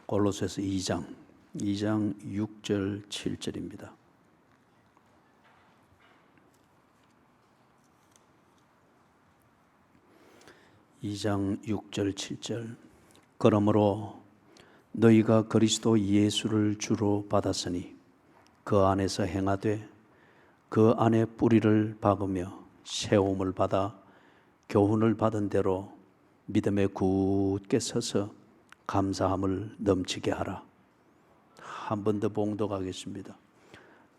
골로새서 2장 6절 7절입니다. (2장 6절 7절) 그러므로 너희가 그리스도 예수를 주로 받았으니 그 안에서 행하되 그 안에 뿌리를 박으며 세움을 받아 교훈을 받은 대로 믿음에 굳게 서서 감사함을 넘치게 하라. 한 번 더 봉독하겠습니다.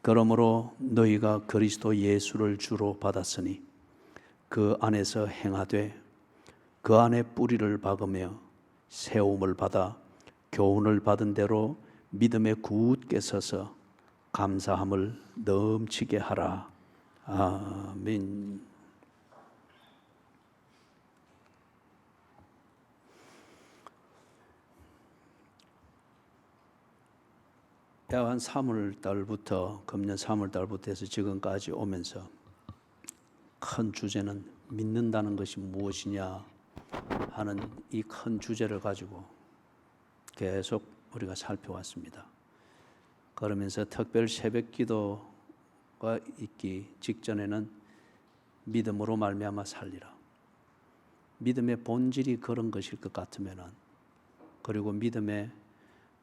그러므로 너희가 그리스도 예수를 주로 받았으니 그 안에서 행하되 그 안에 뿌리를 박으며 세움을 받아 교훈을 받은 대로 믿음에 굳게 서서 감사함을 넘치게 하라. 아멘. 한 3월달부터 금년 3월달부터 해서 지금까지 오면서 큰 주제는 믿는다는 것이 무엇이냐 하는 이 큰 주제를 가지고 계속 우리가 살펴왔습니다. 그러면서 특별 새벽 기도가 있기 직전에는 믿음으로 말미암아 살리라. 믿음의 본질이 그런 것일 것 같으면은, 그리고 믿음의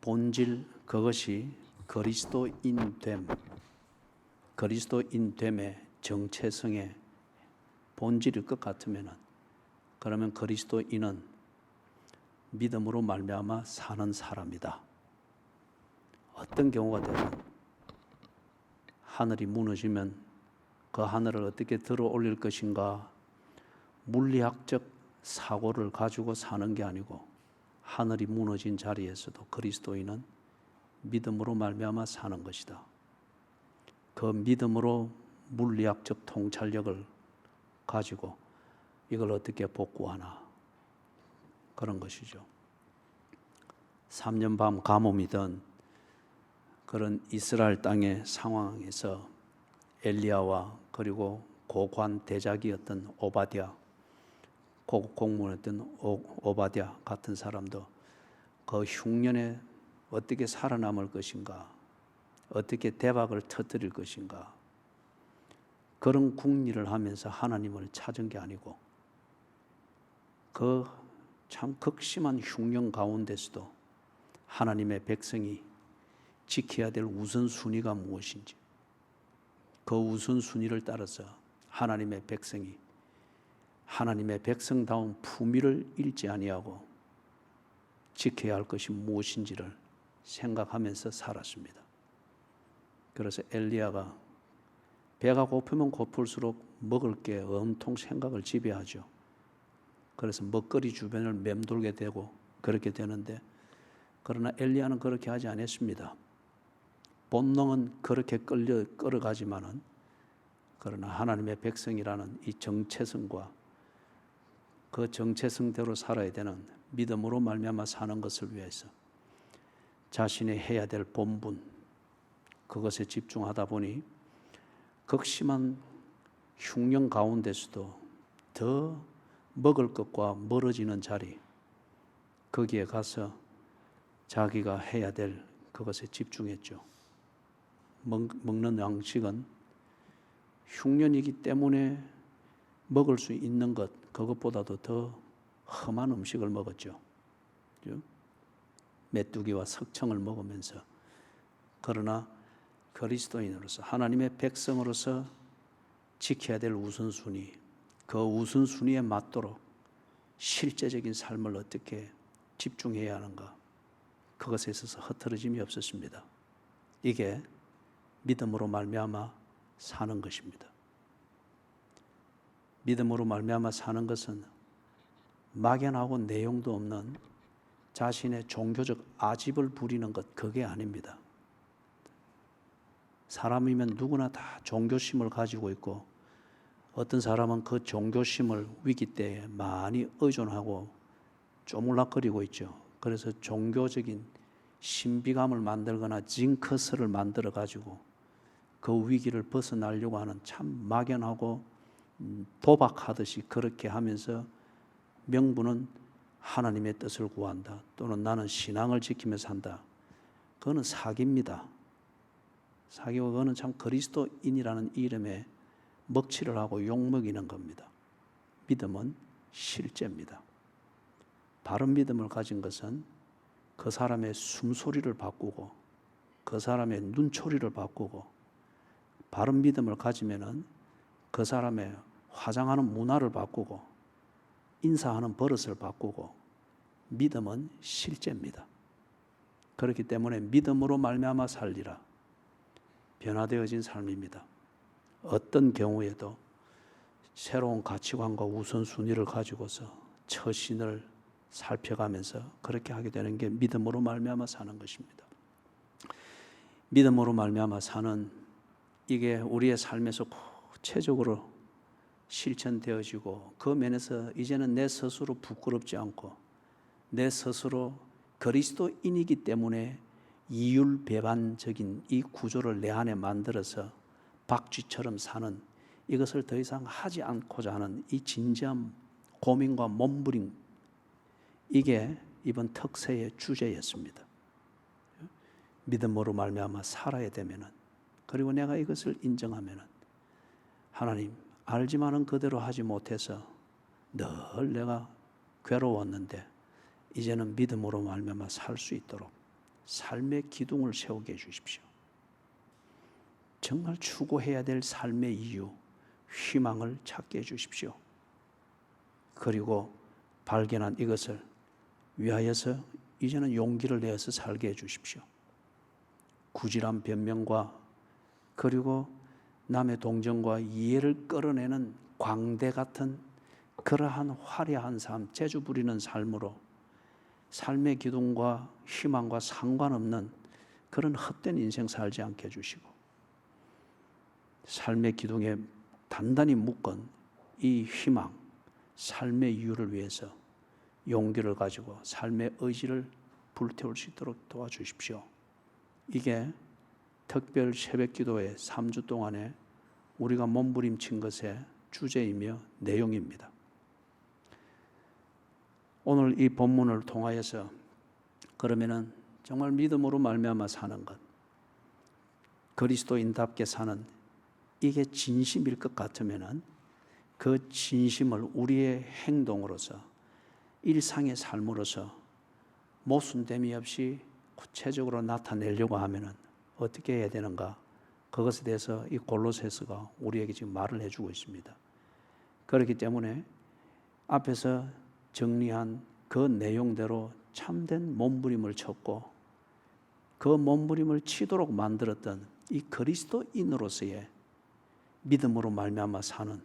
본질 그것이 그리스도인됨의 정체성의 본질일 것 같으면은, 그러면 그리스도인은 믿음으로 말미암아 사는 사람이다. 어떤 경우가 되든 하늘이 무너지면 그 하늘을 어떻게 들어 올릴 것인가, 물리학적 사고를 가지고 사는 게 아니고 하늘이 무너진 자리에서도 그리스도인은 믿음으로 말미암아 사는 것이다. 그 믿음으로 물리학적 통찰력을 가지고 이걸 어떻게 복구하나, 그런 것이죠. 3년 밤 가뭄이던 그런 이스라엘 땅의 상황에서 엘리야와 그리고 고관 대작이었던 오바댜, 고급 공무원이었던 오바댜 같은 사람도 그 흉년에 어떻게 살아남을 것인가, 어떻게 대박을 터뜨릴 것인가, 그런 궁리를 하면서 하나님을 찾은 게 아니고 그 참 극심한 흉년 가운데서도 하나님의 백성이 지켜야 될 우선순위가 무엇인지, 그 우선순위를 따라서 하나님의 백성이 하나님의 백성다운 품위를 잃지 아니하고 지켜야 할 것이 무엇인지를 생각하면서 살았습니다. 그래서 엘리야가 배가 고프면 고플수록 먹을 게 온통 생각을 지배하죠. 그래서 먹거리 주변을 맴돌게 되고 그렇게 되는데, 그러나 엘리야는 그렇게 하지 않았습니다. 본능은 그렇게 끌어가지만은, 그러나 하나님의 백성이라는 이 정체성과 그 정체성대로 살아야 되는 믿음으로 말미암아 사는 것을 위해서 자신이 해야 될 본분, 그것에 집중하다 보니 극심한 흉년 가운데서도 더 먹을 것과 멀어지는 자리, 거기에 가서 자기가 해야 될 그것에 집중했죠. 먹는 양식은 흉년이기 때문에 먹을 수 있는 것, 그것보다도 더 험한 음식을 먹었죠. 메뚜기와 석청을 먹으면서. 그러나 그리스도인으로서, 하나님의 백성으로서 지켜야 될 우선순위, 그 우선순위에 맞도록 실제적인 삶을 어떻게 집중해야 하는가, 그것에 있어서 흐트러짐이 없었습니다. 이게 믿음으로 말미암아 사는 것입니다. 믿음으로 말미암아 사는 것은 막연하고 내용도 없는 자신의 종교적 아집을 부리는 것, 그게 아닙니다. 사람이면 누구나 다 종교심을 가지고 있고, 어떤 사람은 그 종교심을 위기 때에 많이 의존하고 쪼물락거리고 있죠. 그래서 종교적인 신비감을 만들거나 징크스를 만들어 가지고 그 위기를 벗어나려고 하는 참 막연하고 도박하듯이 그렇게 하면서 명분은 하나님의 뜻을 구한다, 또는 나는 신앙을 지키며 산다, 그거는 사기입니다. 사기고 그거는 참 그리스도인이라는 이름에 먹칠을 하고 욕먹이는 겁니다. 믿음은 실제입니다. 바른 믿음을 가진 것은 그 사람의 숨소리를 바꾸고 그 사람의 눈초리를 바꾸고, 바른 믿음을 가지면은 그 사람의 화장하는 문화를 바꾸고 인사하는 버릇을 바꾸고, 믿음은 실제입니다. 그렇기 때문에 믿음으로 말미암아 살리라, 변화되어진 삶입니다. 어떤 경우에도 새로운 가치관과 우선순위를 가지고서 처신을 살펴가면서 그렇게 하게 되는 게 믿음으로 말미암아 사는 것입니다. 믿음으로 말미암아 사는 이게 우리의 삶에서 구체적으로 실천되어지고, 그 면에서 이제는 내 스스로 부끄럽지 않고 내 스스로 그리스도인이기 때문에 이율배반적인 이 구조를 내 안에 만들어서 박쥐처럼 사는, 이것을 더 이상 하지 않고자 하는 이 진지한 고민과 몸부림, 이게 이번 특세의 주제였습니다. 믿음으로 말미암아 살아야 되면은, 그리고 내가 이것을 인정하면은, 하나님 알지만은 그대로 하지 못해서 늘 내가 괴로웠는데 이제는 믿음으로 말미암아 살 수 있도록 삶의 기둥을 세우게 해주십시오. 정말 추구해야 될 삶의 이유, 희망을 찾게 해주십시오. 그리고 발견한 이것을 위하여서 이제는 용기를 내어서 살게 해주십시오. 구질한 변명과 그리고 남의 동정과 이해를 끌어내는 광대 같은 그러한 화려한 삶, 재주 부리는 삶으로 삶의 기둥과 희망과 상관없는 그런 헛된 인생 살지 않게 해주시고, 삶의 기둥에 단단히 묶은 이 희망, 삶의 이유를 위해서 용기를 가지고 삶의 의지를 불태울 수 있도록 도와주십시오. 이게 특별 새벽기도의 3주 동안에 우리가 몸부림친 것의 주제이며 내용입니다. 오늘 이 본문을 통하여서 그러면은 정말 믿음으로 말미암아 사는 것, 그리스도인답게 사는, 이게 진심일 것 같으면은 그 진심을 우리의 행동으로서, 일상의 삶으로서 모순됨이 없이 구체적으로 나타내려고 하면은 어떻게 해야 되는가? 그것에 대해서 이 골로새서가 우리에게 지금 말을 해주고 있습니다. 그렇기 때문에 앞에서 정리한 그 내용대로 참된 몸부림을 쳤고, 그 몸부림을 치도록 만들었던 이 그리스도인으로서의 믿음으로 말미암아 사는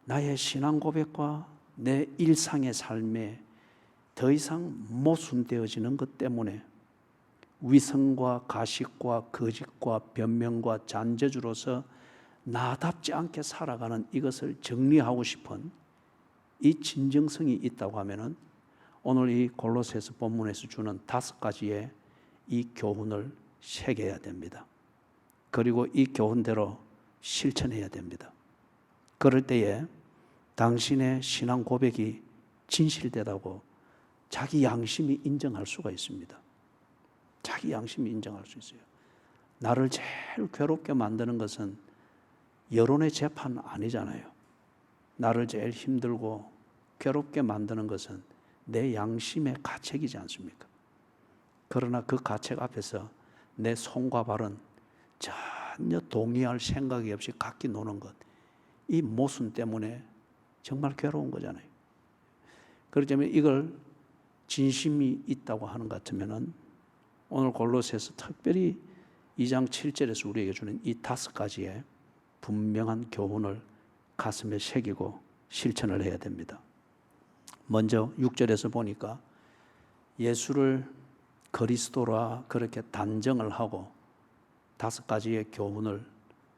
나의 신앙 고백과 내 일상의 삶에 더 이상 모순되어지는 것 때문에 위선과 가식과 거짓과 변명과 잔재주로서 나답지 않게 살아가는 이것을 정리하고 싶은 이 진정성이 있다고 하면은 오늘 이 골로새서 본문에서 주는 5가지의 이 교훈을 새겨야 됩니다. 그리고 이 교훈대로 실천해야 됩니다. 그럴 때에 당신의 신앙 고백이 진실되다고 자기 양심이 인정할 수가 있습니다. 자기 양심이 인정할 수 있어요. 나를 제일 괴롭게 만드는 것은 여론의 재판 아니잖아요. 나를 제일 힘들고 괴롭게 만드는 것은 내 양심의 가책이지 않습니까? 그러나 그 가책 앞에서 내 손과 발은 전혀 동의할 생각이 없이 각기 노는 것, 이 모순 때문에 정말 괴로운 거잖아요. 그렇기 때문에 이걸 진심이 있다고 하는 것 같으면은 오늘 골로새서 특별히 2장 7절에서 우리에게 주는 이 5가지의 분명한 교훈을 가슴에 새기고 실천을 해야 됩니다. 먼저 6절에서 보니까 예수를 그리스도라 그렇게 단정을 하고 5가지의 교훈을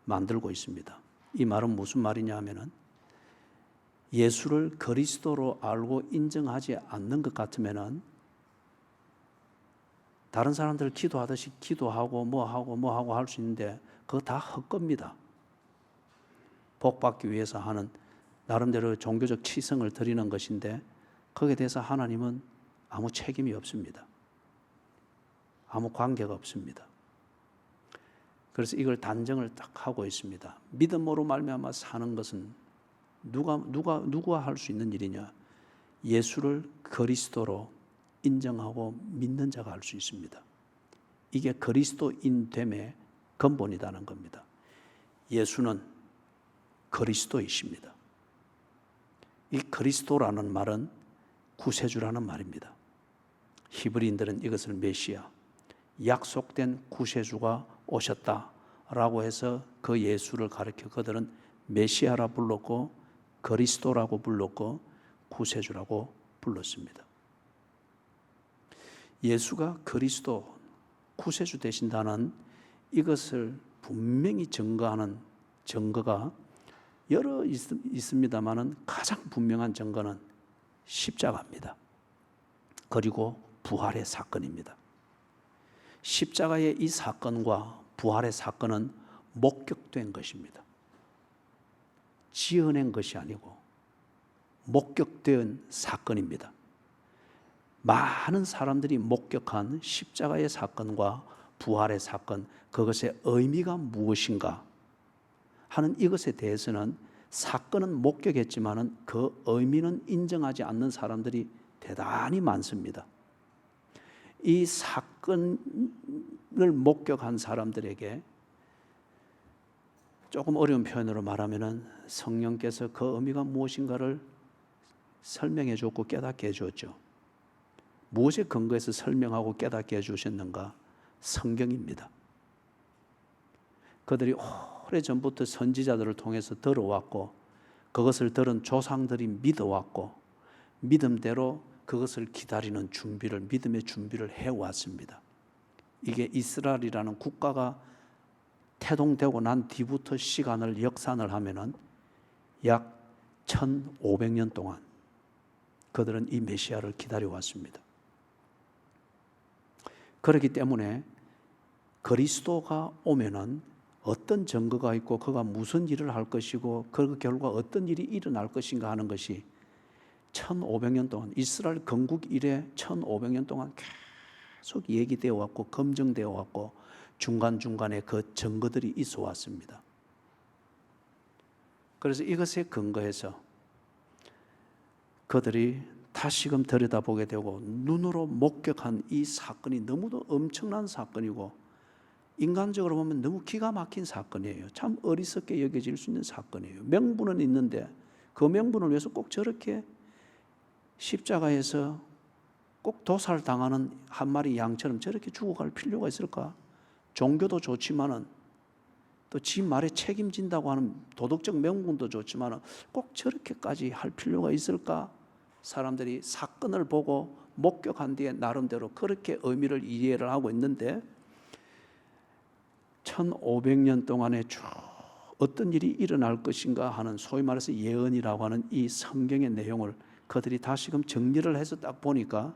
만들고 있습니다. 이 말은 무슨 말이냐 하면은 예수를 그리스도로 알고 인정하지 않는 것 같으면은 다른 사람들 기도하듯이 기도하고 뭐하고 할 수 있는데 그거 다 헛겁니다. 복받기 위해서 하는 나름대로 종교적 치성을 드리는 것인데 거기에 대해서 하나님은 아무 책임이 없습니다. 아무 관계가 없습니다. 그래서 이걸 단정을 딱 하고 있습니다. 믿음으로 말미암아 사는 것은 누가 할 수 있는 일이냐? 예수를 그리스도로 인정하고 믿는 자가 할 수 있습니다. 이게 그리스도인됨의 근본이라는 겁니다. 예수는 그리스도이십니다. 이 그리스도라는 말은 구세주라는 말입니다. 히브리인들은 이것을 메시아, 약속된 구세주가 오셨다라고 해서 그 예수를 가리켜 그들은 메시아라 불렀고 그리스도라고 불렀고 구세주라고 불렀습니다. 예수가 그리스도, 구세주 되신다는 이것을 분명히 증거하는 증거가 여러 있습니다만은 가장 분명한 증거는 십자가입니다. 그리고 부활의 사건입니다. 십자가의 이 사건과 부활의 사건은 목격된 것입니다. 지어낸 것이 아니고 목격된 사건입니다. 많은 사람들이 목격한 십자가의 사건과 부활의 사건, 그것의 의미가 무엇인가 하는 이것에 대해서는 사건은 목격했지만은 그 의미는 인정하지 않는 사람들이 대단히 많습니다. 이 사건을 목격한 사람들에게 조금 어려운 표현으로 말하면은 성령께서 그 의미가 무엇인가를 설명해 줬고 깨닫게 해 주었죠. 무엇에 근거해서 설명하고 깨닫게 해 주셨는가? 성경입니다. 그들이 오래전부터 선지자들을 통해서 들어왔고 그것을 들은 조상들이 믿어왔고 믿음대로 그것을 기다리는 준비를, 믿음의 준비를 해왔습니다. 이게 이스라엘이라는 국가가 태동되고 난 뒤부터 시간을 역산을 하면은 약 1500년 동안 그들은 이 메시아를 기다려왔습니다. 그렇기 때문에 그리스도가 오면은 어떤 증거가 있고 그가 무슨 일을 할 것이고 그 결과 어떤 일이 일어날 것인가 하는 것이 1500년 동안 이스라엘 건국 이래 1500년 동안 계속 얘기되어 왔고 검증되어 왔고 중간중간에 그 증거들이 있어 왔습니다. 그래서 이것에 근거해서 그들이 다시금 들여다보게 되고 눈으로 목격한 이 사건이 너무도 엄청난 사건이고 인간적으로 보면 너무 기가 막힌 사건이에요. 참 어리석게 여겨질 수 있는 사건이에요. 명분은 있는데 그 명분을 위해서 꼭 저렇게 십자가에서 꼭 도살당하는 한 마리 양처럼 저렇게 죽어갈 필요가 있을까? 종교도 좋지만은 또 지 말에 책임진다고 하는 도덕적 명분도 좋지만은 꼭 저렇게까지 할 필요가 있을까? 사람들이 사건을 보고 목격한 뒤에 나름대로 그렇게 의미를 이해를 하고 있는데 1500년 동안에 쭉 어떤 일이 일어날 것인가 하는 소위 말해서 예언이라고 하는 이 성경의 내용을 그들이 다시금 정리를 해서 딱 보니까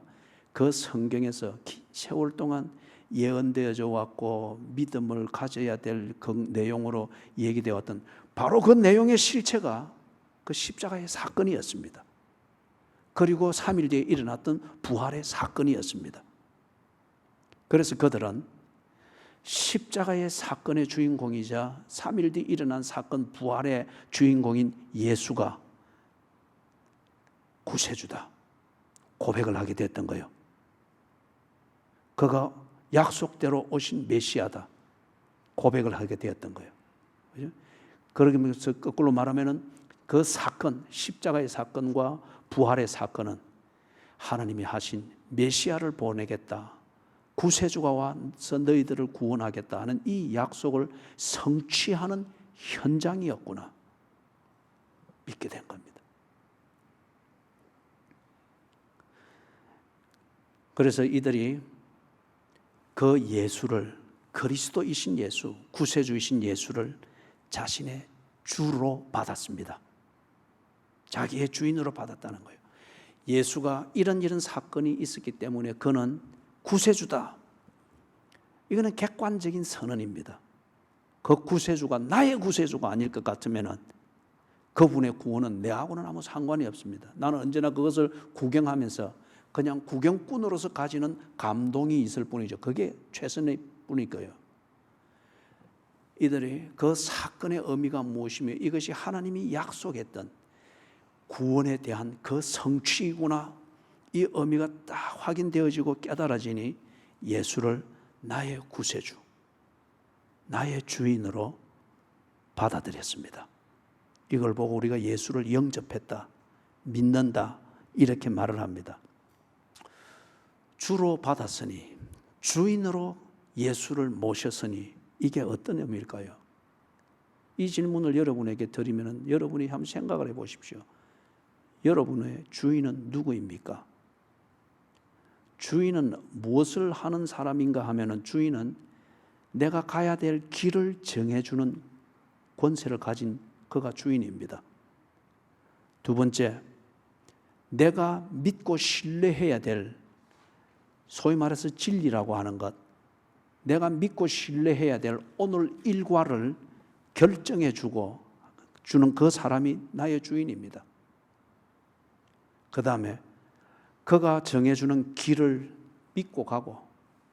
그 성경에서 세월 동안 예언되어져 왔고 믿음을 가져야 될 그 내용으로 얘기되어 왔던 바로 그 내용의 실체가 그 십자가의 사건이었습니다. 그리고 3일 뒤에 일어났던 부활의 사건이었습니다. 그래서 그들은 십자가의 사건의 주인공이자 3일 뒤 일어난 사건 부활의 주인공인 예수가 구세주다 고백을 하게 됐던 거예요. 그가 약속대로 오신 메시아다 고백을 하게 되었던 거예요. 그죠? 그러면서 거꾸로 말하면은 그 사건, 십자가의 사건과 부활의 사건은 하나님이 하신 메시아를 보내겠다, 구세주가 와서 너희들을 구원하겠다 하는 이 약속을 성취하는 현장이었구나 믿게 된 겁니다. 그래서 이들이 그 예수를, 그리스도이신 예수, 구세주이신 예수를 자신의 주로 받았습니다. 자기의 주인으로 받았다는 거예요. 예수가 이런 사건이 있었기 때문에 그는 구세주다. 이거는 객관적인 선언입니다. 그 구세주가 나의 구세주가 아닐 것 같으면 그분의 구원은 내하고는 아무 상관이 없습니다. 나는 언제나 그것을 구경하면서 그냥 구경꾼으로서 가지는 감동이 있을 뿐이죠. 그게 최선의 뿐일 거예요. 이들이 그 사건의 의미가 무엇이며 이것이 하나님이 약속했던 구원에 대한 그 성취이구나, 이 의미가 딱 확인되어지고 깨달아지니 예수를 나의 구세주, 나의 주인으로 받아들였습니다. 이걸 보고 우리가 예수를 영접했다, 믿는다, 이렇게 말을 합니다. 주로 받았으니, 주인으로 예수를 모셨으니, 이게 어떤 의미일까요? 이 질문을 여러분에게 드리면 여러분이 한번 생각을 해보십시오. 여러분의 주인은 누구입니까? 주인은 무엇을 하는 사람인가 하면은 주인은 내가 가야 될 길을 정해주는 권세를 가진 그가 주인입니다. 두 번째, 내가 믿고 신뢰해야 될, 소위 말해서 진리라고 하는 것, 내가 믿고 신뢰해야 될 오늘 일과를 결정해 주는 그 사람이 나의 주인입니다. 그 다음에 그가 정해주는 길을 믿고 가고,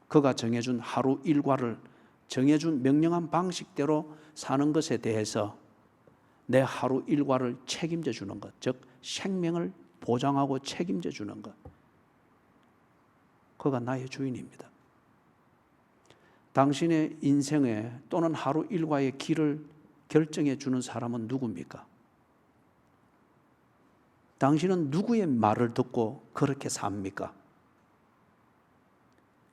그가 정해준 하루 일과를 정해준 명령한 방식대로 사는 것에 대해서 내 하루 일과를 책임져 주는 것, 즉 생명을 보장하고 책임져 주는 것, 그가 나의 주인입니다. 당신의 인생에 또는 하루 일과의 길을 결정해 주는 사람은 누굽니까? 당신은 누구의 말을 듣고 그렇게 삽니까?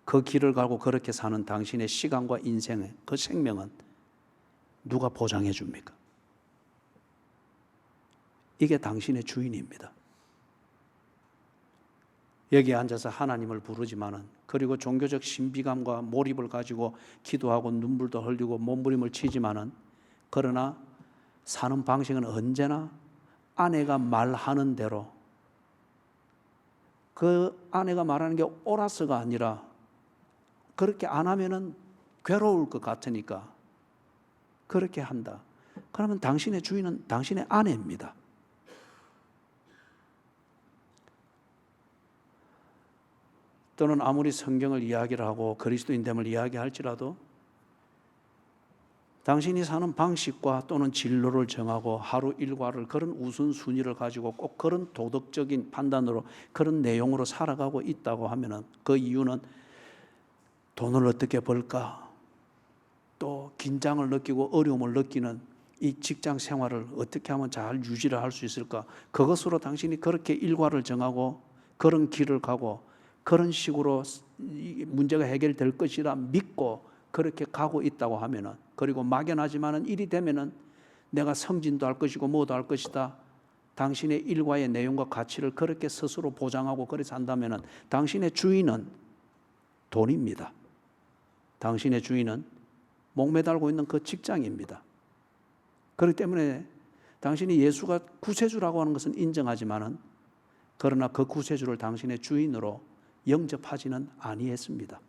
그 길을 가고 그렇게 사는 당신의 시간과 인생의 그 생명은 누가 보장해 줍니까? 이게 당신의 주인입니다. 여기에 앉아서 하나님을 부르지만은, 그리고 종교적 신비감과 몰입을 가지고 기도하고 눈물도 흘리고 몸부림을 치지만은, 그러나 사는 방식은 언제나 아내가 말하는 대로, 그 아내가 말하는 게 옳아서가 아니라 그렇게 안 하면은 괴로울 것 같으니까 그렇게 한다. 그러면 당신의 주인은 당신의 아내입니다. 또는 아무리 성경을 이야기를 하고 그리스도인됨을 이야기할지라도 당신이 사는 방식과 또는 진로를 정하고 하루 일과를 그런 우선순위를 가지고 꼭 그런 도덕적인 판단으로 그런 내용으로 살아가고 있다고 하면은, 그 이유는 돈을 어떻게 벌까, 또 긴장을 느끼고 어려움을 느끼는 이 직장 생활을 어떻게 하면 잘 유지를 할 수 있을까, 그것으로 당신이 그렇게 일과를 정하고 그런 길을 가고 그런 식으로 문제가 해결될 것이라 믿고 그렇게 가고 있다고 하면은, 그리고 막연하지만은 일이 되면은 내가 승진도 할 것이고 뭐도 할 것이다, 당신의 일과의 내용과 가치를 그렇게 스스로 보장하고 그래서 한다면은 당신의 주인은 돈입니다. 당신의 주인은 목매달고 있는 그 직장입니다. 그렇기 때문에 당신이 예수가 구세주라고 하는 것은 인정하지만은, 그러나 그 구세주를 당신의 주인으로 영접하지는 아니했습니다.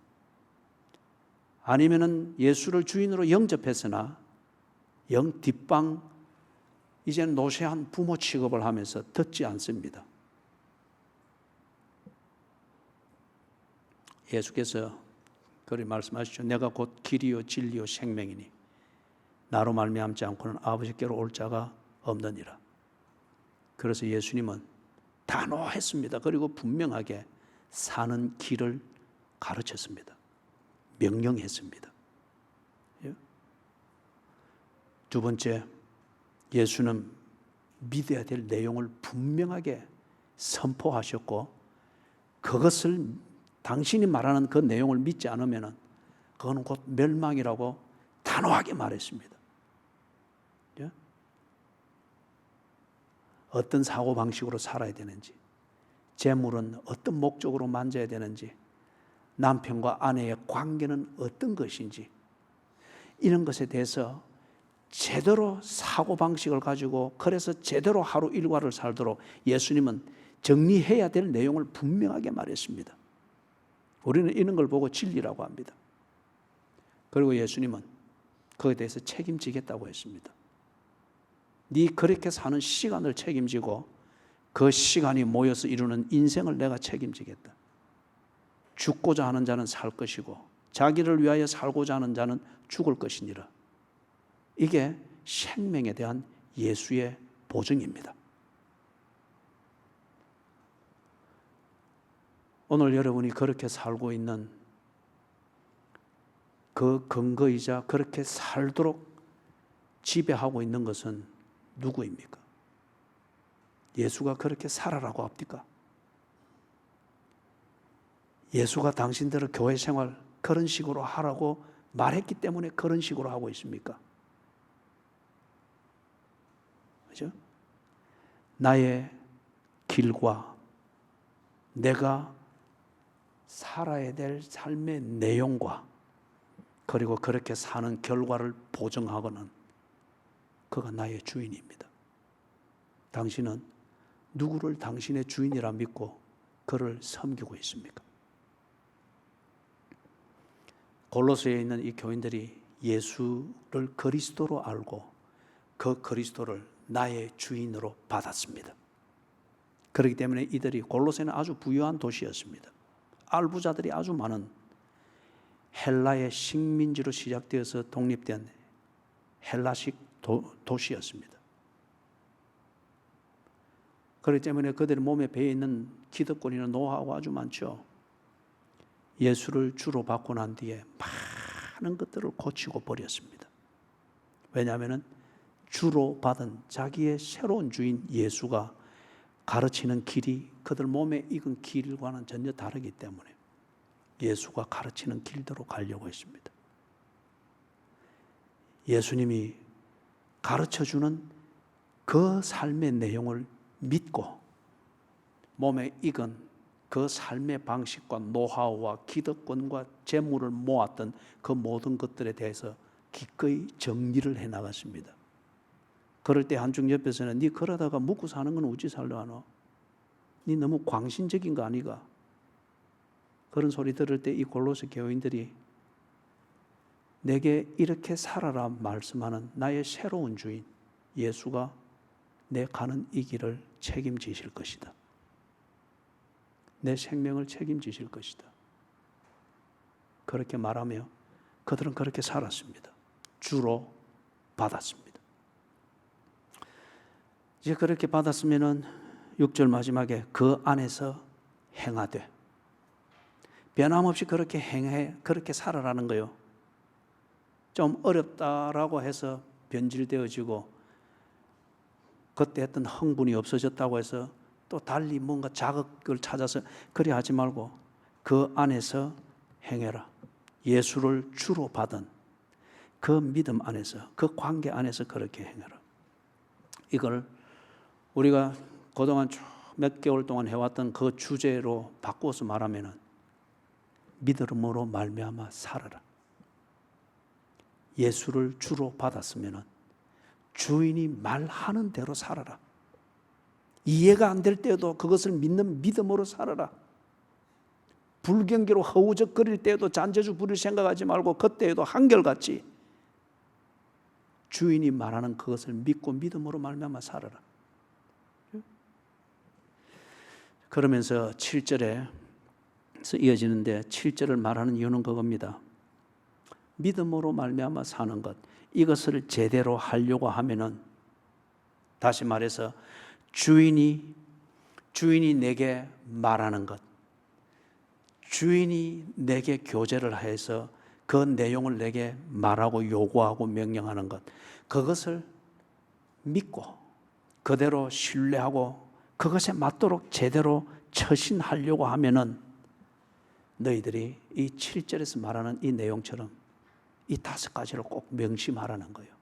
아니면은 예수를 주인으로 영접했으나 영 뒷방, 이제는 노쇠한 부모 취급을 하면서 듣지 않습니다. 예수께서 그리 말씀하시죠. 내가 곧 길이요 진리요 생명이니 나로 말미암지 않고는 아버지께로 올 자가 없느니라. 그래서 예수님은 단호했습니다. 그리고 분명하게 사는 길을 가르쳤습니다. 명령했습니다. 두 번째, 예수는 믿어야 될 내용을 분명하게 선포하셨고, 그것을 당신이 말하는 그 내용을 믿지 않으면 그건 곧 멸망이라고 단호하게 말했습니다. 어떤 사고방식으로 살아야 되는지, 재물은 어떤 목적으로 만져야 되는지, 남편과 아내의 관계는 어떤 것인지, 이런 것에 대해서 제대로 사고방식을 가지고 그래서 제대로 하루 일과를 살도록 예수님은 정리해야 될 내용을 분명하게 말했습니다. 우리는 이런 걸 보고 진리라고 합니다. 그리고 예수님은 그에 대해서 책임지겠다고 했습니다. 네 그렇게 사는 시간을 책임지고 그 시간이 모여서 이루는 인생을 내가 책임지겠다. 죽고자 하는 자는 살 것이고 자기를 위하여 살고자 하는 자는 죽을 것이니라. 이게 생명에 대한 예수의 보증입니다. 오늘 여러분이 그렇게 살고 있는 그 근거이자 그렇게 살도록 지배하고 있는 것은 누구입니까? 예수가 그렇게 살아라고 합니까? 예수가 당신들의 교회 생활 그런 식으로 하라고 말했기 때문에 그런 식으로 하고 있습니까? 그죠? 나의 길과 내가 살아야 될 삶의 내용과 그리고 그렇게 사는 결과를 보증하고는 그가 나의 주인입니다. 당신은 누구를 당신의 주인이라 믿고 그를 섬기고 있습니까? 골로새에 있는 이 교인들이 예수를 그리스도로 알고 그 그리스도를 나의 주인으로 받았습니다. 그렇기 때문에 이들이 골로새는 아주 부유한 도시였습니다. 알부자들이 아주 많은 헬라의 식민지로 시작되어서 독립된 헬라식 도시였습니다. 그렇기 때문에 그들의 몸에 배어 있는 기득권이나 노하우가 아주 많죠. 예수를 주로 받고 난 뒤에 많은 것들을 고치고 버렸습니다. 왜냐하면 주로 받은 자기의 새로운 주인 예수가 가르치는 길이 그들 몸에 익은 길과는 전혀 다르기 때문에 예수가 가르치는 길대로 가려고 했습니다. 예수님이 가르쳐주는 그 삶의 내용을 믿고 몸에 익은 그 삶의 방식과 노하우와 기득권과 재물을 모았던 그 모든 것들에 대해서 기꺼이 정리를 해나갔습니다. 그럴 때 한중 옆에서는 네 그러다가 먹고 사는 건 어찌 살려 하노? 네 너무 광신적인 거 아니가? 그런 소리 들을 때 이 골로새 교인들이 내게 이렇게 살아라 말씀하는 나의 새로운 주인 예수가 내 가는 이 길을 책임지실 것이다. 내 생명을 책임지실 것이다. 그렇게 말하며 그들은 그렇게 살았습니다. 주로 받았습니다. 이제 그렇게 받았으면은 6절 마지막에 그 안에서 행하되 변함없이 그렇게 행해 그렇게 살아라는 거요. 좀 어렵다라고 해서 변질되어지고 그때 했던 흥분이 없어졌다고 해서 또 달리 뭔가 자극을 찾아서 그리 하지 말고 그 안에서 행해라. 예수를 주로 받은 그 믿음 안에서 그 관계 안에서 그렇게 행해라. 이걸 우리가 그동안 쭉 몇 개월 동안 해왔던 그 주제로 바꾸어서 말하면은 믿음으로 말미암아 살아라. 예수를 주로 받았으면은 주인이 말하는 대로 살아라. 이해가 안 될 때에도 그것을 믿는 믿음으로 살아라. 불경기로 허우적거릴 때에도 잔재주 부릴 생각하지 말고 그때에도 한결같이 주인이 말하는 그것을 믿고 믿음으로 말미암아 살아라. 그러면서 7절에서 이어지는데 7절을 말하는 이유는 그겁니다. 믿음으로 말미암아 사는 것, 이것을 제대로 하려고 하면은 다시 말해서 주인이 내게 말하는 것, 주인이 내게 교제를 해서 그 내용을 내게 말하고 요구하고 명령하는 것, 그것을 믿고 그대로 신뢰하고 그것에 맞도록 제대로 처신하려고 하면은 너희들이 이 7절에서 말하는 이 내용처럼 이 5가지를 꼭 명심하라는 거예요.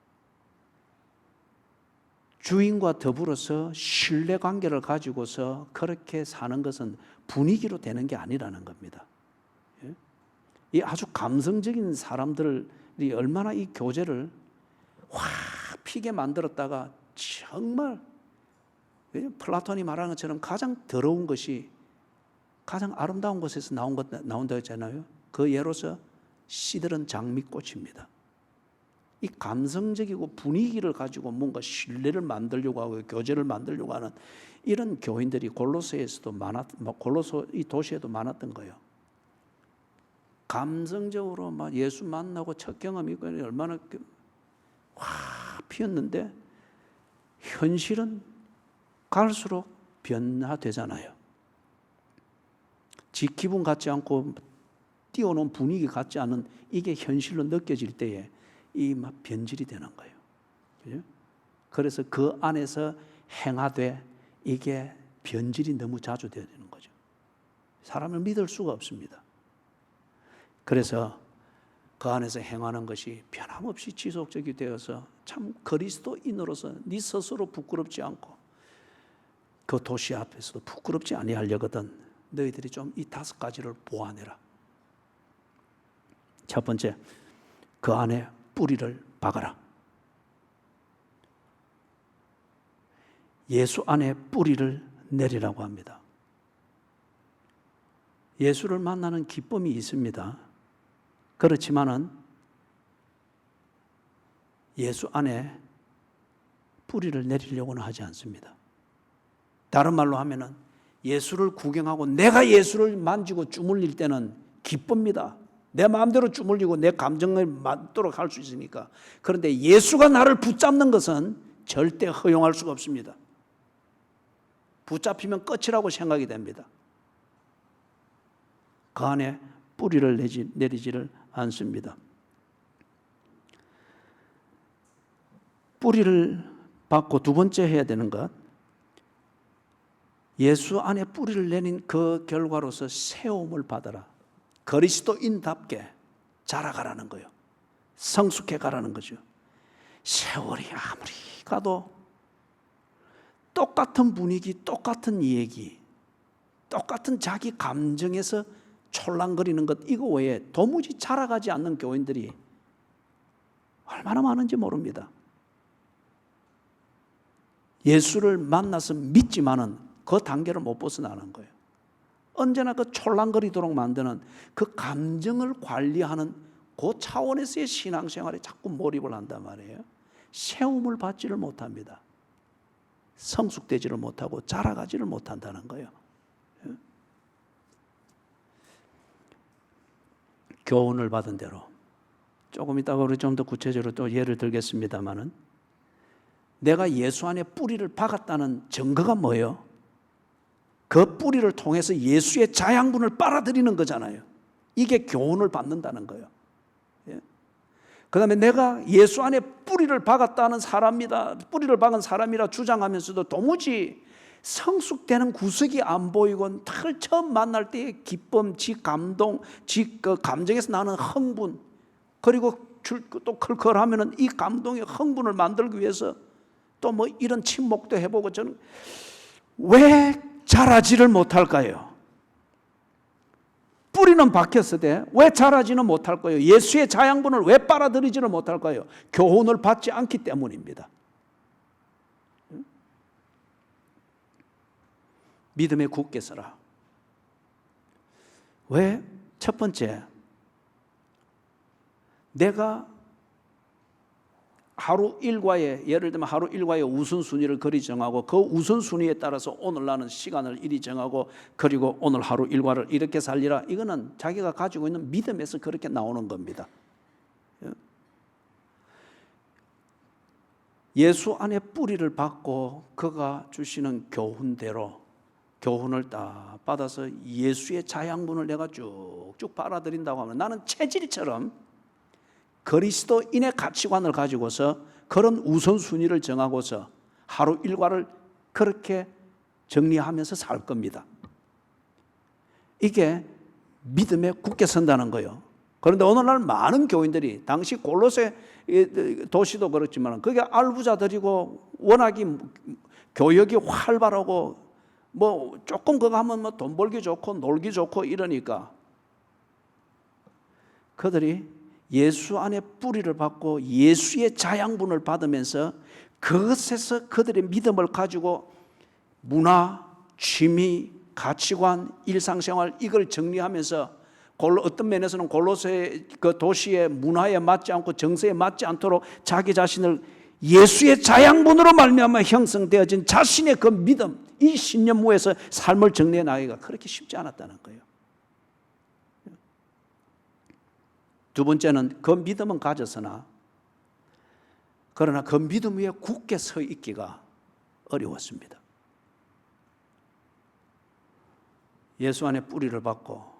주인과 더불어서 신뢰관계를 가지고서 그렇게 사는 것은 분위기로 되는 게 아니라는 겁니다. 이 아주 감성적인 사람들이 얼마나 이 교제를 확 피게 만들었다가 정말 플라톤이 말하는 것처럼 가장 더러운 것이 가장 아름다운 곳에서 나온다 했잖아요. 그 예로서 씨들은 장미꽃입니다. 이 감성적이고 분위기를 가지고 뭔가 신뢰를 만들려고 하고 교제를 만들려고 하는 이런 교인들이 골로새에서도 골로새 이 도시에도 많았던 거예요. 감성적으로 막 예수 만나고 첫 경험이 있고 얼마나 확 피었는데 현실은 갈수록 변화되잖아요. 지 기분 같지 않고 띄워놓은 분위기 같지 않은 이게 현실로 느껴질 때에 이 막 변질이 되는 거예요. 그죠? 그래서 그 안에서 행하되 이게 변질이 너무 자주 되는 거죠. 사람을 믿을 수가 없습니다. 그래서 그 안에서 행하는 것이 변함없이 지속적이 되어서 참 그리스도인으로서 네 스스로 부끄럽지 않고 그 도시 앞에서도 부끄럽지 아니하려거든 너희들이 좀 이 5가지를 보아내라. 첫 번째, 그 안에 뿌리를 박아라. 예수 안에 뿌리를 내리라고 합니다. 예수를 만나는 기쁨이 있습니다. 그렇지만은 예수 안에 뿌리를 내리려고는 하지 않습니다. 다른 말로 하면은 예수를 구경하고 내가 예수를 만지고 주물릴 때는 기쁩니다. 내 마음대로 주물리고 내 감정을 맞도록 할 수 있으니까. 그런데 예수가 나를 붙잡는 것은 절대 허용할 수가 없습니다. 붙잡히면 끝이라고 생각이 됩니다. 그 안에 뿌리를 내리지를 않습니다. 뿌리를 받고 두 번째 해야 되는 것, 예수 안에 뿌리를 내린 그 결과로서 세움을 받아라. 그리스도인답게 자라가라는 거예요. 성숙해 가라는 거죠. 세월이 아무리 가도 똑같은 분위기, 똑같은 얘기, 똑같은 자기 감정에서 촐랑거리는 것 이거 외에 도무지 자라가지 않는 교인들이 얼마나 많은지 모릅니다. 예수를 만나서 믿지만은 그 단계를 못 벗어나는 거예요. 언제나 그 촐랑거리도록 만드는 그 감정을 관리하는 그 차원에서의 신앙생활에 자꾸 몰입을 한단 말이에요. 세움을 받지를 못합니다. 성숙되지를 못하고 자라가지를 못한다는 거예요. 교훈을 받은 대로 조금 이따가 우리 좀 더 구체적으로 또 예를 들겠습니다만은 내가 예수 안에 뿌리를 박았다는 증거가 뭐예요? 그 뿌리를 통해서 예수의 자양분을 빨아들이는 거잖아요. 이게 교훈을 받는다는 거예요. 그 다음에 내가 예수 안에 뿌리를 박았다는 사람이다, 뿌리를 박은 사람이라 주장하면서도 도무지 성숙되는 구석이 안 보이고 탁을 처음 만날 때의 기쁨, 지 감동, 지 그 감정에서 나는 흥분, 그리고 또 클컬하면은 이 감동의 흥분을 만들기 위해서 또 뭐 이런 침묵도 해보고 저는 왜 자라지를 못할까요? 뿌리는 박혔으되 왜 자라지는 못할까요? 예수의 자양분을 왜 빨아들이지를 못할까요? 교훈을 받지 않기 때문입니다. 믿음에 굳게 서라. 왜? 첫 번째, 내가 하루 일과에, 예를 들면 하루 일과의 우선순위를 그리 정하고 그 우선순위에 따라서 오늘 나는 시간을 이리 정하고 그리고 오늘 하루 일과를 이렇게 살리라. 이거는 자기가 가지고 있는 믿음에서 그렇게 나오는 겁니다. 예수 안에 뿌리를 받고 그가 주시는 교훈대로 교훈을 딱 받아서 예수의 자양분을 내가 쭉쭉 빨아들인다고 하면 나는 체질처럼 그리스도인의 가치관을 가지고서 그런 우선순위를 정하고서 하루 일과를 그렇게 정리하면서 살 겁니다. 이게 믿음에 굳게 선다는 거예요. 그런데 오늘날 많은 교인들이 당시 골로새 도시도 그렇지만 그게 알부자들이고 워낙이 교역이 활발하고 뭐 조금 그거 하면 뭐 돈 벌기 좋고 놀기 좋고 이러니까 그들이 예수 안에 뿌리를 받고 예수의 자양분을 받으면서 그것에서 그들의 믿음을 가지고 문화, 취미, 가치관, 일상생활 이걸 정리하면서 어떤 면에서는 골로새 그 도시의 문화에 맞지 않고 정서에 맞지 않도록 자기 자신을 예수의 자양분으로 말미암아 형성되어진 자신의 그 믿음, 이 신념무에서 삶을 정리해 나가기가 그렇게 쉽지 않았다는 거예요. 두 번째는 그 믿음은 가졌으나 그러나 그 믿음 위에 굳게 서 있기가 어려웠습니다. 예수 안에 뿌리를 받고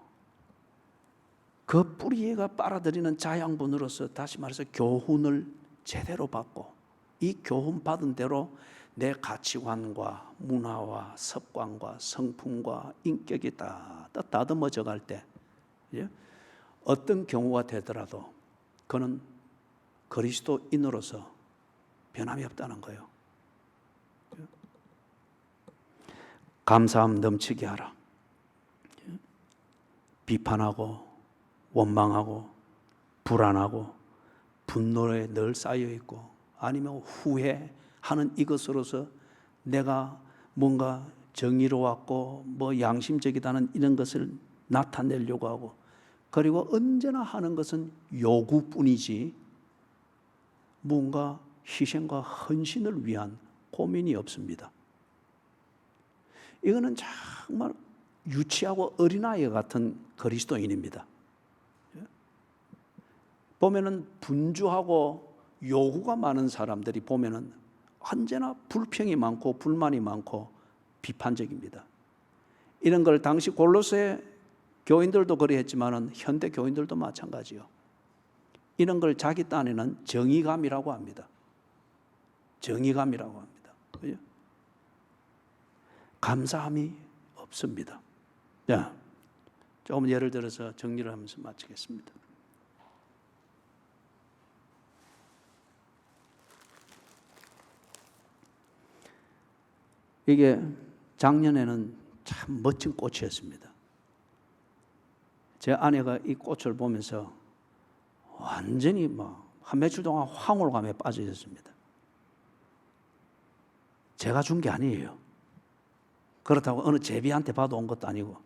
그 뿌리가 빨아들이는 자양분으로서 다시 말해서 교훈을 제대로 받고 이 교훈 받은 대로 내 가치관과 문화와 습관과 성품과 인격이 다 다듬어져 갈 때 어떤 경우가 되더라도 그는 그리스도인으로서 변함이 없다는 거예요. 감사함 넘치게 하라. 비판하고 원망하고 불안하고 분노에 늘 쌓여 있고 아니면 후회하는 이것으로서 내가 뭔가 정의로웠고 뭐 양심적이다는 이런 것을 나타내려고 하고 그리고 언제나 하는 것은 요구뿐이지 뭔가 희생과 헌신을 위한 고민이 없습니다. 이거는 정말 유치하고 어린아이 같은 그리스도인입니다. 보면은 분주하고 요구가 많은 사람들이 보면은 언제나 불평이 많고 불만이 많고 비판적입니다. 이런 걸 당시 골로새 교인들도 그랬지만은 현대 교인들도 마찬가지요. 이런 걸 자기 딴에는 정의감이라고 합니다. 정의감이라고 합니다. 그죠? 감사함이 없습니다. 자, 조금 예를 들어서 정리를 하면서 마치겠습니다. 이게 작년에는 참 멋진 꽃이었습니다. 제 아내가 이 꽃을 보면서 완전히 한 며칠 동안 황홀감에 빠져 있었습니다. 제가 준 게 아니에요. 그렇다고 어느 제비한테 받아온 것도 아니고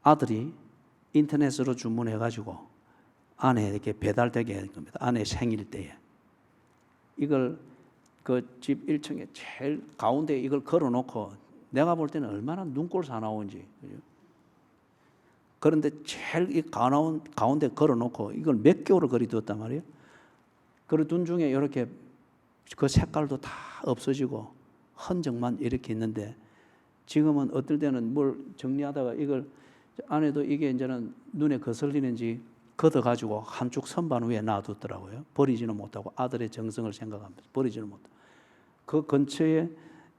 아들이 인터넷으로 주문해가지고 아내에게 배달되게 한 겁니다. 아내 생일 때에 이걸 그 집 1층에 제일 가운데에 이걸 걸어놓고 내가 볼 때는 얼마나 눈꼴 사나운지. 그런데 제일 이 가운데 걸어놓고 이걸 몇 개월을 거리두었단 말이에요. 그래둔 중에 이렇게 그 색깔도 다 없어지고 흔적만 이렇게 있는데 지금은 어떨 때는 뭘 정리하다가 이걸 안에도 이게 이제는 눈에 거슬리는지 걷어가지고 한쪽 선반 위에 놔뒀더라고요. 버리지는 못하고 아들의 정성을 생각하면서 버리지는 못하고 그 근처에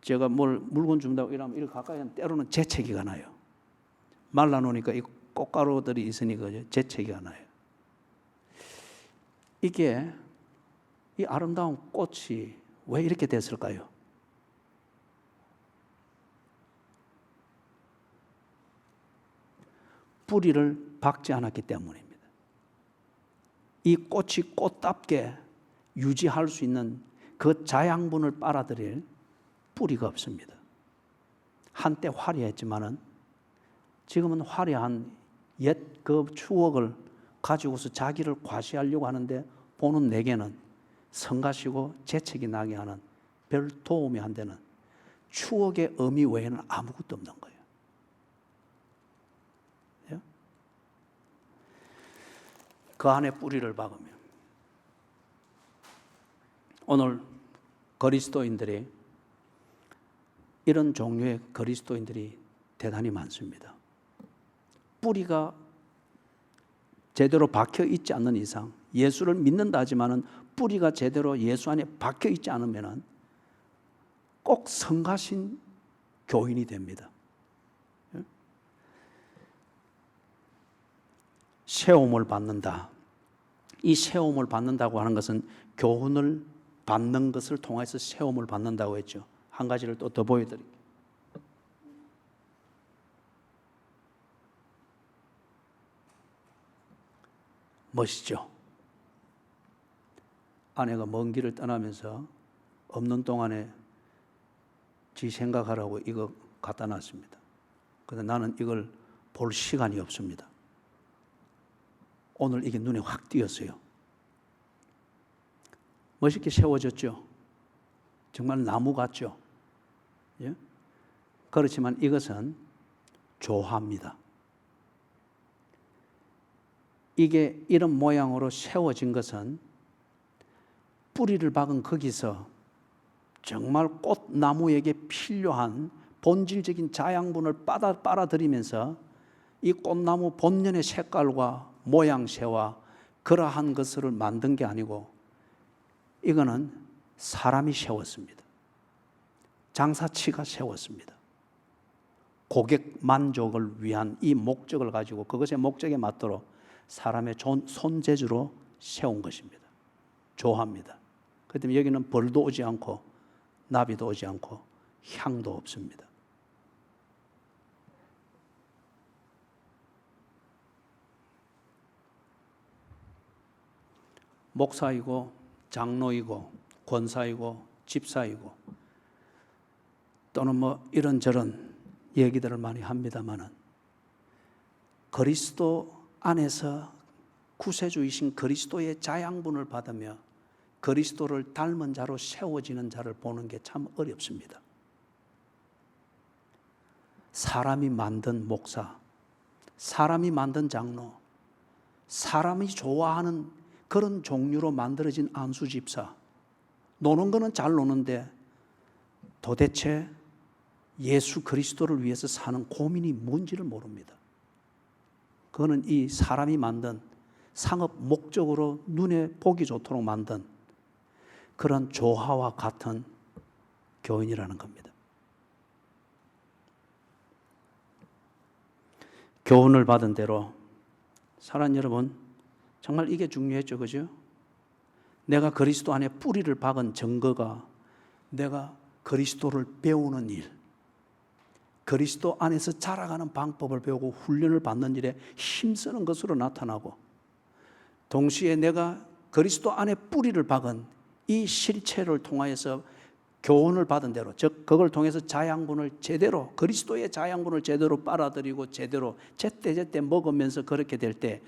제가 물건 준다고 이러면 이렇게 가까이 하면 때로는 재채기가 나요. 말라놓으니까 이 꽃가루들이 있으니까 재채기가 나요. 이게 이 아름다운 꽃이 왜 이렇게 됐을까요? 뿌리를 박지 않았기 때문입니다. 이 꽃이 꽃답게 유지할 수 있는 그 자양분을 빨아들일 뿌리가 없습니다. 한때 화려했지만은 지금은 화려한 옛 그 추억을 가지고서 자기를 과시하려고 하는데 보는 내게는 성가시고 재채기 나게 하는 별 도움이 안 되는 추억의 의미 외에는 아무것도 없는 거예요. 그 안에 뿌리를 박으면 오늘 그리스도인들이 이런 종류의 그리스도인들이 대단히 많습니다. 뿌리가 제대로 박혀 있지 않는 이상 예수를 믿는다 하지만은 뿌리가 제대로 예수 안에 박혀 있지 않으면은 꼭 성가신 교인이 됩니다. 세움을 받는다. 이 세움을 받는다고 하는 것은 교훈을 받는 것을 통해서 세움을 받는다고 했죠. 한 가지를 또 더 보여드릴게요. 멋있죠? 아내가 먼 길을 떠나면서 없는 동안에 지 생각하라고 이거 갖다 놨습니다. 그래서 나는 이걸 볼 시간이 없습니다. 오늘 이게 눈에 확 띄었어요. 멋있게 세워졌죠. 정말 나무 같죠. 예? 그렇지만 이것은 조화입니다. 이게 이런 모양으로 세워진 것은 뿌리를 박은 거기서 정말 꽃나무에게 필요한 본질적인 자양분을 빨아들이면서 이 꽃나무 본연의 색깔과 모양새와 그러한 것을 만든 게 아니고 이거는 사람이 세웠습니다. 장사치가 세웠습니다. 고객 만족을 위한 이 목적을 가지고 그것의 목적에 맞도록 사람의 손재주로 세운 것입니다. 조화입니다. 그렇기 때문에 여기는 벌도 오지 않고 나비도 오지 않고 향도 없습니다. 목사이고 장로이고 권사이고 집사이고 또는 뭐 이런저런 얘기들을 많이 합니다마는 그리스도 안에서 구세주이신 그리스도의 자양분을 받으며 그리스도를 닮은 자로 세워지는 자를 보는 게 참 어렵습니다. 사람이 만든 목사, 사람이 만든 장로, 사람이 좋아하는 그런 종류로 만들어진 안수 집사, 노는 거는 잘 노는데 도대체 예수 그리스도를 위해서 사는 고민이 뭔지를 모릅니다. 그거는 이 사람이 만든 상업 목적으로 눈에 보기 좋도록 만든 그런 조화와 같은 교인이라는 겁니다. 교훈을 받은 대로 사랑하는 여러분, 정말 이게 중요했죠, 그죠? 내가 그리스도 안에 뿌리를 박은 증거가 내가 그리스도를 배우는 일, 그리스도 안에서 자라가는 방법을 배우고 훈련을 받는 일에 힘쓰는 것으로 나타나고, 동시에 내가 그리스도 안에 뿌리를 박은 이 실체를 통하여서 교훈을 받은 대로, 즉 그걸 통해서 자양분을 제대로, 그리스도의 자양분을 제대로 빨아들이고 제대로 제때제때 먹으면서 그렇게 될 때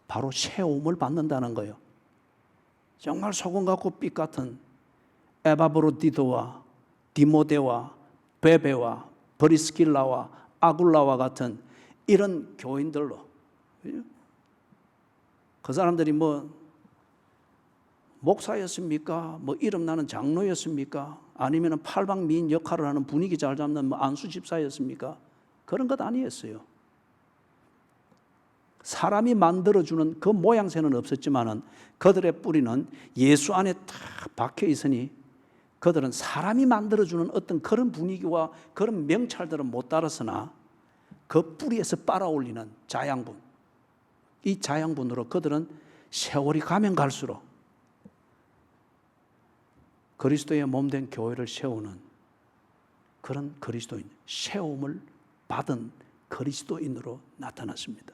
바로 세움을 받는다는 거예요. 정말 소금 같고 빛 같은 에바브로디도와 디모데와 베베와 브리스길라와 아굴라와 같은 이런 교인들로, 그 사람들이 뭐 목사였습니까? 뭐 이름 나는 장로였습니까? 아니면 팔방미인 역할을 하는 분위기 잘 잡는 뭐 안수 집사였습니까? 그런 것 아니었어요. 사람이 만들어주는 그 모양새는 없었지만은 그들의 뿌리는 예수 안에 탁 박혀 있으니 그들은 사람이 만들어주는 어떤 그런 분위기와 그런 명찰들은 못 따랐으나 그 뿌리에서 빨아올리는 자양분, 이 자양분으로 그들은 세월이 가면 갈수록 그리스도의 몸된 교회를 세우는 그런 그리스도인, 세움을 받은 그리스도인으로 나타났습니다.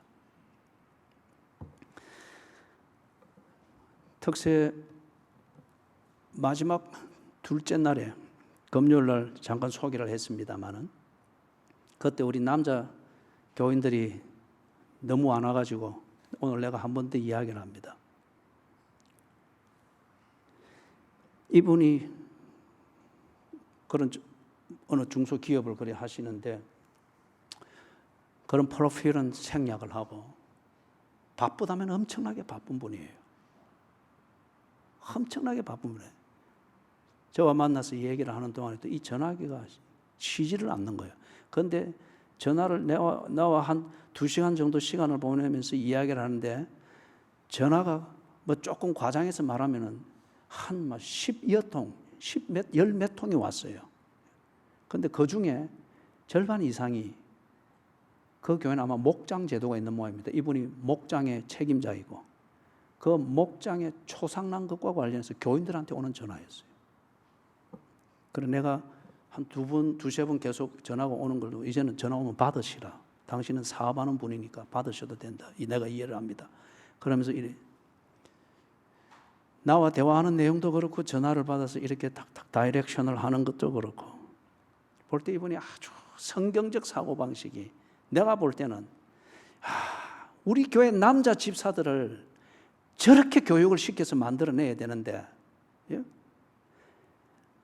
특세 마지막 둘째 날에 금요일 날 잠깐 소개를 했습니다마는 그때 우리 남자 교인들이 너무 안 와가지고 오늘 내가 한 번 더 이야기를 합니다. 이분이 그런 어느 중소기업을 그래 하시는데 그런 프로필은 생략을 하고 바쁘다면 엄청나게 바쁜 분이에요. 엄청나게 바쁜 분이에요. 저와 만나서 얘기를 하는 동안에 또 이 전화기가 쉬지를 않는 거예요. 그런데 전화를 나와 한 2시간 정도 시간을 보내면서 이야기를 하는데 전화가 뭐 조금 과장해서 말하면은 한 10여 통, 10몇 통이 왔어요. 그런데 그 중에 절반 이상이 그 교회는 아마 목장 제도가 있는 모양입니다. 이분이 목장의 책임자이고 그 목장의 초상난 것과 관련해서 교인들한테 오는 전화였어요. 그래서 내가 한 두세 번 계속 전화가 오는 걸로 이제는 전화 오면 받으시라. 당신은 사업하는 분이니까 받으셔도 된다. 내가 이해를 합니다. 그러면서 이래 나와 대화하는 내용도 그렇고 전화를 받아서 이렇게 탁탁 다이렉션을 하는 것도 그렇고 볼 때 이분이 아주 성경적 사고방식이 내가 볼 때는 우리 교회 남자 집사들을 저렇게 교육을 시켜서 만들어내야 되는데, 예?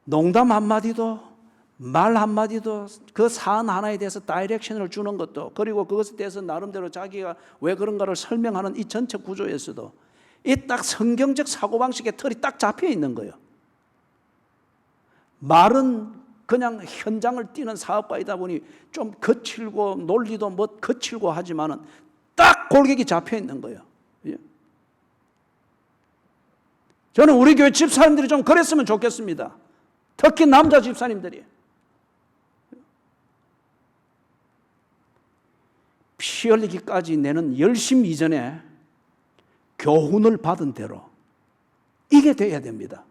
농담 한마디도 말 한마디도 그 사안 하나에 대해서 다이렉션을 주는 것도, 그리고 그것에 대해서 나름대로 자기가 왜 그런가를 설명하는 이 전체 구조에서도 이 딱 성경적 사고방식의 틀이 딱 잡혀 있는 거예요. 말은 그냥 현장을 뛰는 사업가이다 보니 좀 거칠고 논리도 뭐 거칠고 하지만은 딱 골격이 잡혀 있는 거예요. 예? 저는 우리 교회 집사님들이 좀 그랬으면 좋겠습니다. 특히 남자 집사님들이. 피 흘리기까지 내는 열심 이전에 교훈을 받은 대로 이게 돼야 됩니다.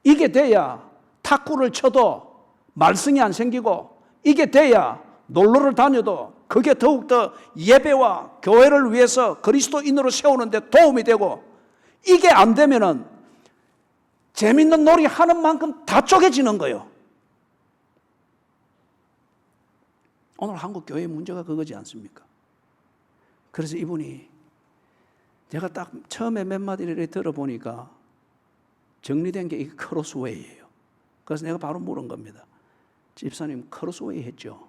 이게 돼야 탁구를 쳐도 말썽이 안 생기고, 이게 돼야 놀러를 다녀도 그게 더욱더 예배와 교회를 위해서 그리스도인으로 세우는 데 도움이 되고, 이게 안 되면은 재밌는 놀이 하는 만큼 다 쪼개지는 거예요. 오늘 한국 교회의 문제가 그거지 않습니까? 그래서 이분이, 제가 딱 처음에 몇 마디를 들어보니까 정리된 게 이 크로스웨이예요. 그래서 내가 바로 물은 겁니다. 집사님 크로스웨이 했죠?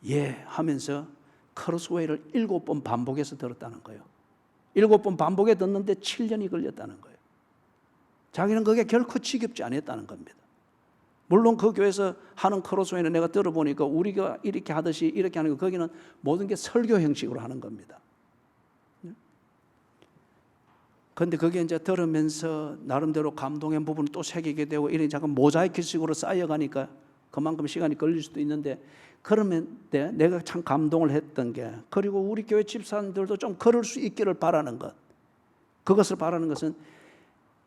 예 하면서 크로스웨이를 7번 반복해서 들었다는 거예요. 7번 반복해 듣는데 7년이 걸렸다는 거예요. 자기는 그게 결코 지겹지 않았다는 겁니다. 물론 그 교회에서 하는 크로스웨이는 내가 들어보니까 우리가 이렇게 하듯이 이렇게 하는 거, 거기는 모든 게 설교 형식으로 하는 겁니다. 그런데 그게 이제 들으면서 나름대로 감동의 부분을 또 새기게 되고, 이런 잠깐 모자이크식으로 쌓여가니까 그만큼 시간이 걸릴 수도 있는데, 그러면 내가 참 감동을 했던 게, 그리고 우리 교회 집사님들도 좀 그럴 수 있기를 바라는 것, 그것을 바라는 것은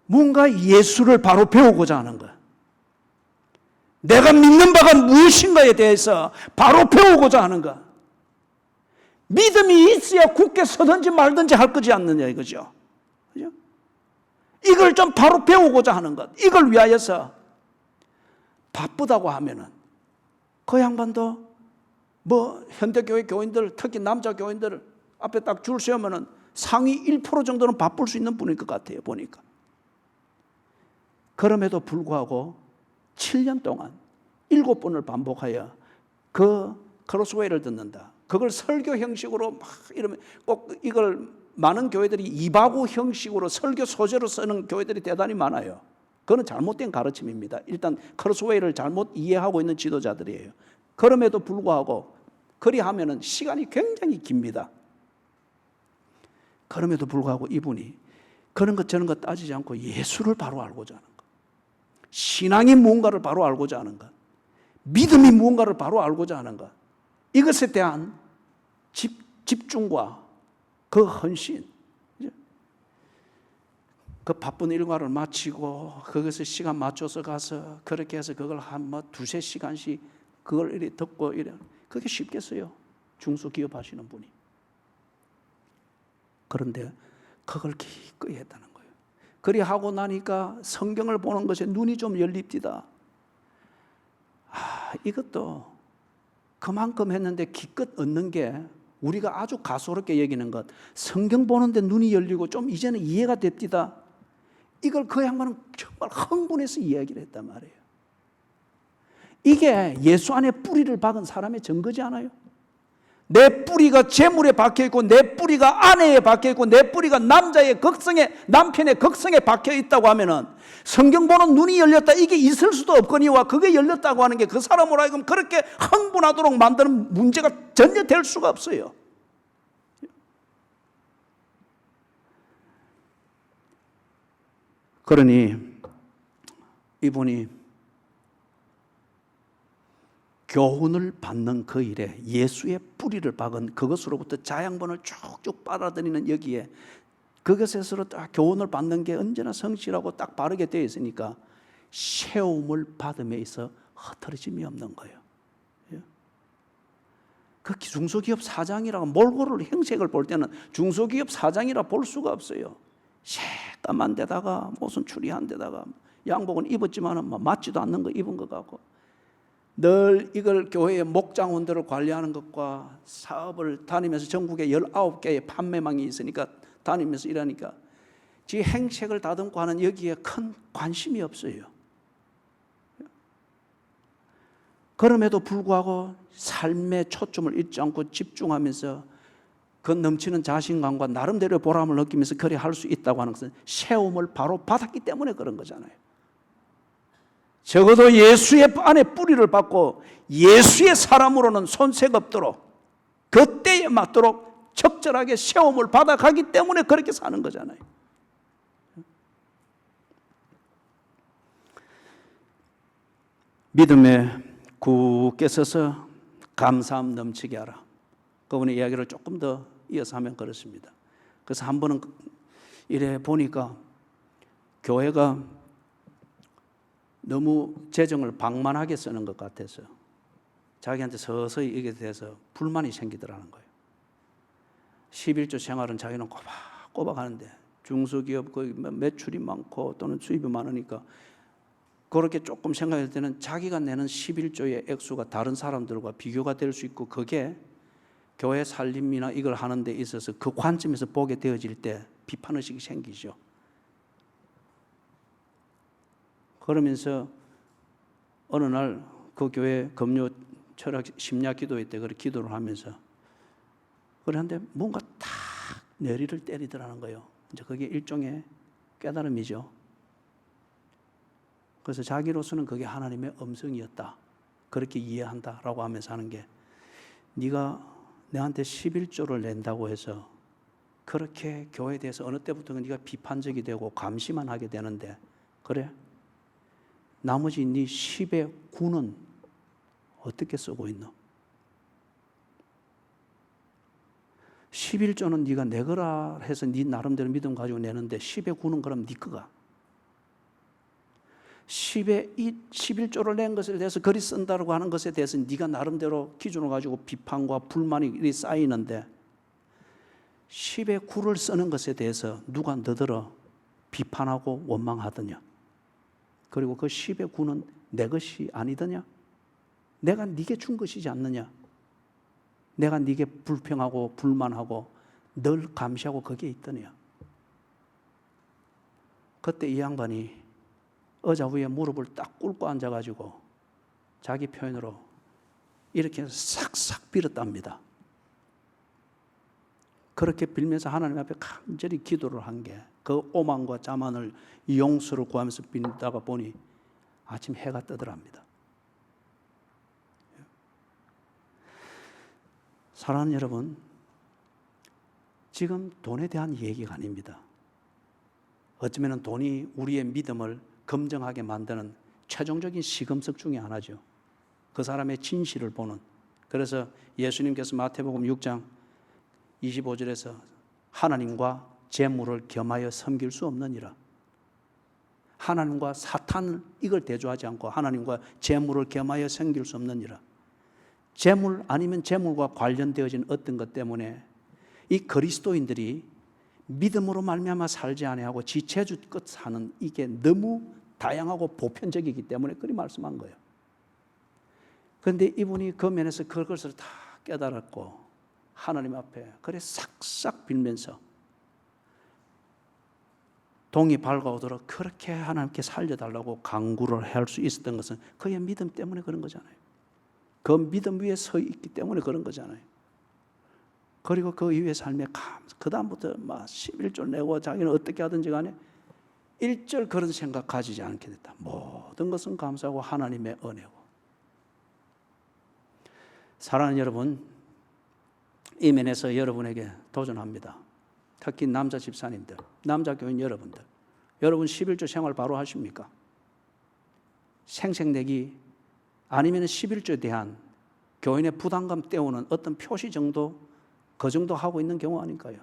뭔가 예수를 바로 배우고자 하는 것, 내가 믿는 바가 무엇인가에 대해서 바로 배우고자 하는 것. 믿음이 있어야 굳게 서든지 말든지 할 거지 않느냐 이거죠. 그죠? 이걸 좀 바로 배우고자 하는 것, 이걸 위하여서 바쁘다고 하면은 그 양반도 뭐 현대교회 교인들, 특히 남자 교인들 앞에 딱 줄 세우면은 상위 1% 정도는 바쁠 수 있는 분일 것 같아요, 보니까. 그럼에도 불구하고 7년 동안 7번을 반복하여 그 크로스웨이를 듣는다. 그걸 설교 형식으로 막 이러면, 꼭 이걸 많은 교회들이 이바구 형식으로 설교 소재로 쓰는 교회들이 대단히 많아요. 그건 잘못된 가르침입니다. 일단 크로스웨이를 잘못 이해하고 있는 지도자들이에요. 그럼에도 불구하고 그리하면은 시간이 굉장히 깁니다. 그럼에도 불구하고 이분이 그런 것 저런 것 따지지 않고 예수를 바로 알고자 하는 것, 신앙이 무언가를 바로 알고자 하는 것, 믿음이 무언가를 바로 알고자 하는 것, 이것에 대한 집중과 그 헌신, 그 바쁜 일과를 마치고 그것을 시간 맞춰서 가서 그렇게 해서 그걸 한 뭐 2-3시간씩 그걸 이렇게 듣고 이래, 그게 쉽겠어요? 중소기업 하시는 분이. 그런데 그걸 기꺼이 했다는 거예요. 그리 하고 나니까 성경을 보는 것에 눈이 좀 열립니다. 이것도 그만큼 했는데 기껏 얻는 게, 우리가 아주 가소롭게 여기는 것, 성경 보는데 눈이 열리고 좀 이제는 이해가 됩니다. 이걸 그 양반은 정말 흥분해서 이야기를 했단 말이에요. 이게 예수 안에 뿌리를 박은 사람의 증거지 않아요? 내 뿌리가 재물에 박혀있고, 내 뿌리가 아내에 박혀있고, 내 뿌리가 남자의 극성에, 남편의 극성에 박혀있다고 하면은 성경 보는 눈이 열렸다, 이게 있을 수도 없거니와, 그게 열렸다고 하는 게 그 사람으로 하여금 그렇게 흥분하도록 만드는 문제가 전혀 될 수가 없어요. 그러니 이분이 교훈을 받는 그 일에 예수의 뿌리를 박은 그것으로부터 자양분을 쭉쭉 빨아들이는 여기에, 그것에서 딱 교훈을 받는 게 언제나 성실하고 딱 바르게 되어 있으니까 세움을 받음에 있어 흐트러짐이 없는 거예요. 그 중소기업 사장이라고 몰골을 행색을 볼 때는 중소기업 사장이라 볼 수가 없어요. 새까만 데다가 무슨 추리한 데다가 양복은 입었지만은 맞지도 않는 거 입은 것 같고, 늘 이걸 교회의 목장원들을 관리하는 것과 사업을 다니면서 전국에 19개의 판매망이 있으니까 다니면서 일하니까 지 행색을 다듬고 하는 여기에 큰 관심이 없어요. 그럼에도 불구하고 삶의 초점을 잃지 않고 집중하면서 그 넘치는 자신감과 나름대로 보람을 느끼면서 그래 할 수 있다고 하는 것은 세움을 바로 받았기 때문에 그런 거잖아요. 적어도 예수의 안에 뿌리를 받고 예수의 사람으로는 손색 없도록 그때에 맞도록 적절하게 세움을 받아가기 때문에 그렇게 사는 거잖아요. 믿음에 굳게 서서 감사함 넘치게 하라. 그분의 이야기를 조금 더 이어서 하면 그렇습니다. 그래서 한 번은 이래 보니까 교회가 너무 재정을 방만하게 쓰는 것 같아서 자기한테 서서히 이게 돼서 불만이 생기더라는 거예요. 11조 생활은 자기는 꼬박꼬박 하는데 중소기업 매출이 많고 또는 수입이 많으니까 그렇게 조금 생각할 때는 자기가 내는 11조의 액수가 다른 사람들과 비교가 될 수 있고 그게 교회 살림이나 이걸 하는 데 있어서 그 관점에서 보게 되어질 때 비판의식이 생기죠. 그러면서 어느 날 그 교회 금요 철학 심야 기도회 때 그렇게 기도를 하면서 그런데 뭔가 탁 내리를 때리더라는 거예요. 이제 그게 일종의 깨달음이죠. 그래서 자기로서는 그게 하나님의 음성이었다. 그렇게 이해한다라고 하면서 하는 게 네가 내한테 11조를 낸다고 해서 그렇게 교회에 대해서 어느 때부터는 네가 비판적이 되고 감시만 하게 되는데 그래? 나머지 네 10의 9는 어떻게 쓰고 있노? 11조는 네가 내거라 해서 네 나름대로 믿음 가지고 내는데 10의 9는 그럼 네 거가. 11조를 낸 것에 대해서 글이 쓴다고 하는 것에 대해서 네가 나름대로 기준을 가지고 비판과 불만이 쌓이는데 10의 9를 쓰는 것에 대해서 누가 너더러 비판하고 원망하더냐? 그리고 그 10의 9는 내 것이 아니더냐? 내가 네게 준 것이지 않느냐? 내가 네게 불평하고 불만하고 늘 감시하고 거기에 있더냐? 그때 이 양반이 의자 위에 무릎을 딱 꿇고 앉아가지고 자기 표현으로 이렇게 싹싹 빌었답니다. 그렇게 빌면서 하나님 앞에 간절히 기도를 한 게 그 오만과 자만을 용서를 구하면서 빌다가 보니 아침 해가 뜨더랍니다. 사랑하는 여러분, 지금 돈에 대한 얘기가 아닙니다. 어쩌면 돈이 우리의 믿음을 검증하게 만드는 최종적인 시금석 중에 하나죠. 그 사람의 진실을 보는. 그래서 예수님께서 마태복음 6장 25절에서 하나님과 재물을 겸하여 섬길 수 없느니라. 하나님과 사탄을 이걸 대조하지 않고 하나님과 재물을 겸하여 섬길 수 없느니라. 재물 아니면 재물과 관련되어진 어떤 것 때문에 이 그리스도인들이 믿음으로 말미암아 살지 아니하고 지체주껏 사는 이게 너무 다양하고 보편적이기 때문에 그리 말씀한 거예요. 그런데 이분이 그 면에서 그것을 다 깨달았고 하나님 앞에 그래 싹싹 빌면서 동이 밝아오도록 그렇게 하나님께 살려달라고 간구를 할 수 있었던 것은 그의 믿음 때문에 그런 거잖아요. 그 믿음 위에 서 있기 때문에 그런 거잖아요. 그리고 그 이후의 삶에 그 다음부터 막 11조 내고 자기는 어떻게 하든지 간에 일절 그런 생각 가지지 않게 됐다. 모든 것은 감사하고 하나님의 은혜고. 사랑하는 여러분, 이 면에서 여러분에게 도전합니다. 특히 남자 집사님들, 남자 교인 여러분들, 여러분 11조 생활 바로 하십니까? 생색내기 아니면 11조에 대한 교인의 부담감 때우는 어떤 표시 정도 그 정도 하고 있는 경우 아닐까요?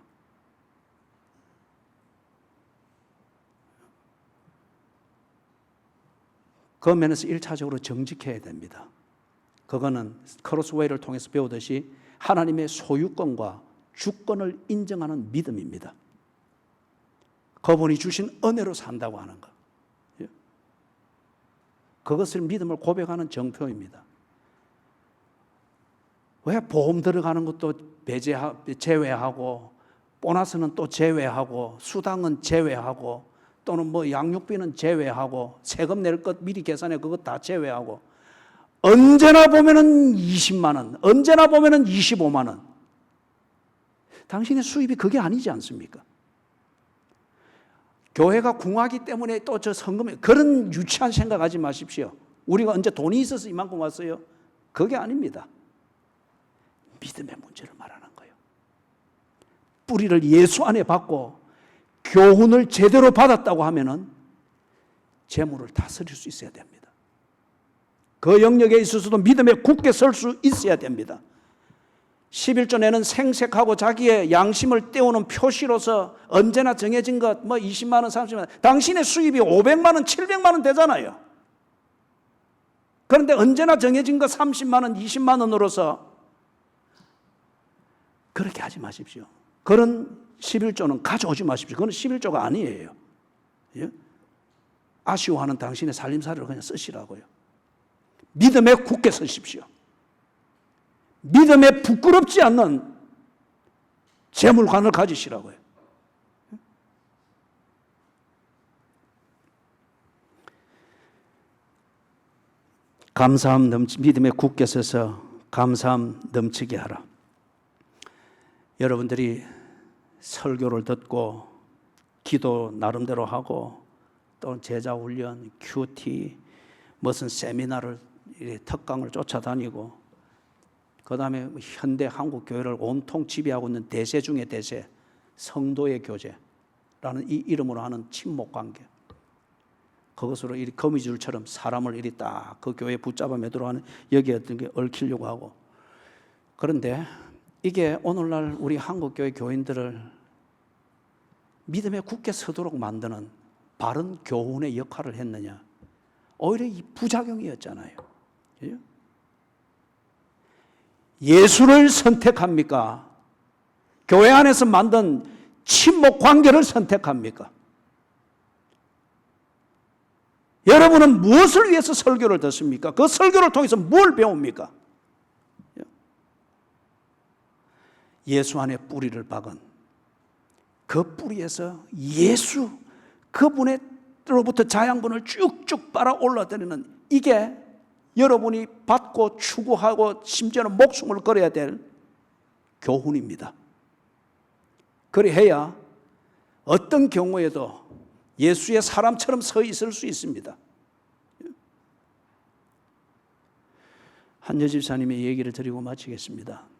그 면에서 1차적으로 정직해야 됩니다. 그거는 크로스웨이를 통해서 배우듯이 하나님의 소유권과 주권을 인정하는 믿음입니다. 그분이 주신 은혜로 산다고 하는 것. 그것을 믿음을 고백하는 정표입니다. 왜 보험 들어가는 것도 제외하고, 보너스는 또 제외하고, 수당은 제외하고, 또는 뭐 양육비는 제외하고, 세금 낼 것 미리 계산해 그거 다 제외하고, 언제나 보면은 20만 원, 언제나 보면은 25만 원. 당신의 수입이 그게 아니지 않습니까? 교회가 궁하기 때문에 또 저 성금에 그런 유치한 생각하지 마십시오. 우리가 언제 돈이 있어서 이만큼 왔어요? 그게 아닙니다. 믿음의 문제를 말하는 거예요. 뿌리를 예수 안에 받고 교훈을 제대로 받았다고 하면은 재물을 다스릴 수 있어야 됩니다. 그 영역에 있어서도 믿음에 굳게 설 수 있어야 됩니다. 11조 내는 생색하고 자기의 양심을 떼우는 표시로서 언제나 정해진 것, 뭐 20만 원, 30만 원, 당신의 수입이 500만 원, 700만 원 되잖아요. 그런데 언제나 정해진 것 30만 원, 20만 원으로서 그렇게 하지 마십시오. 그런 11조는 가져오지 마십시오. 그건 11조가 아니에요. 예? 아쉬워하는 당신의 살림살이를 그냥 쓰시라고요. 믿음에 굳게 서십시오. 믿음에 부끄럽지 않는 재물관을 가지시라고요. 믿음에 굳게 서서 감사함 넘치게 하라. 여러분들이 설교를 듣고 기도 나름대로 하고 또 제자훈련, 큐티, 무슨 세미나를 특강을 쫓아다니고 그 다음에 현대 한국 교회를 온통 지배하고 있는 대세 중의 대세, 성도의 교제라는 이 이름으로 하는 친목관계, 그것으로 이 거미줄처럼 사람을 이리 딱 그 교회에 붙잡아 매도록 하는 여기에 어떤 게 얽히려고 하고. 그런데 이게 오늘날 우리 한국 교회 교인들을 믿음에 굳게 서도록 만드는 바른 교훈의 역할을 했느냐? 오히려 이 부작용이었잖아요. 그죠? 예수를 선택합니까? 교회 안에서 만든 친목 관계를 선택합니까? 여러분은 무엇을 위해서 설교를 듣습니까? 그 설교를 통해서 뭘 배웁니까? 예수 안에 뿌리를 박은 그 뿌리에서 예수 그분으로부터 자양분을 쭉쭉 빨아 올라드리는 이게 여러분이 받고 추구하고 심지어는 목숨을 걸어야 될 교훈입니다. 그래야 어떤 경우에도 예수의 사람처럼 서 있을 수 있습니다. 한 여집사님의 얘기를 드리고 마치겠습니다.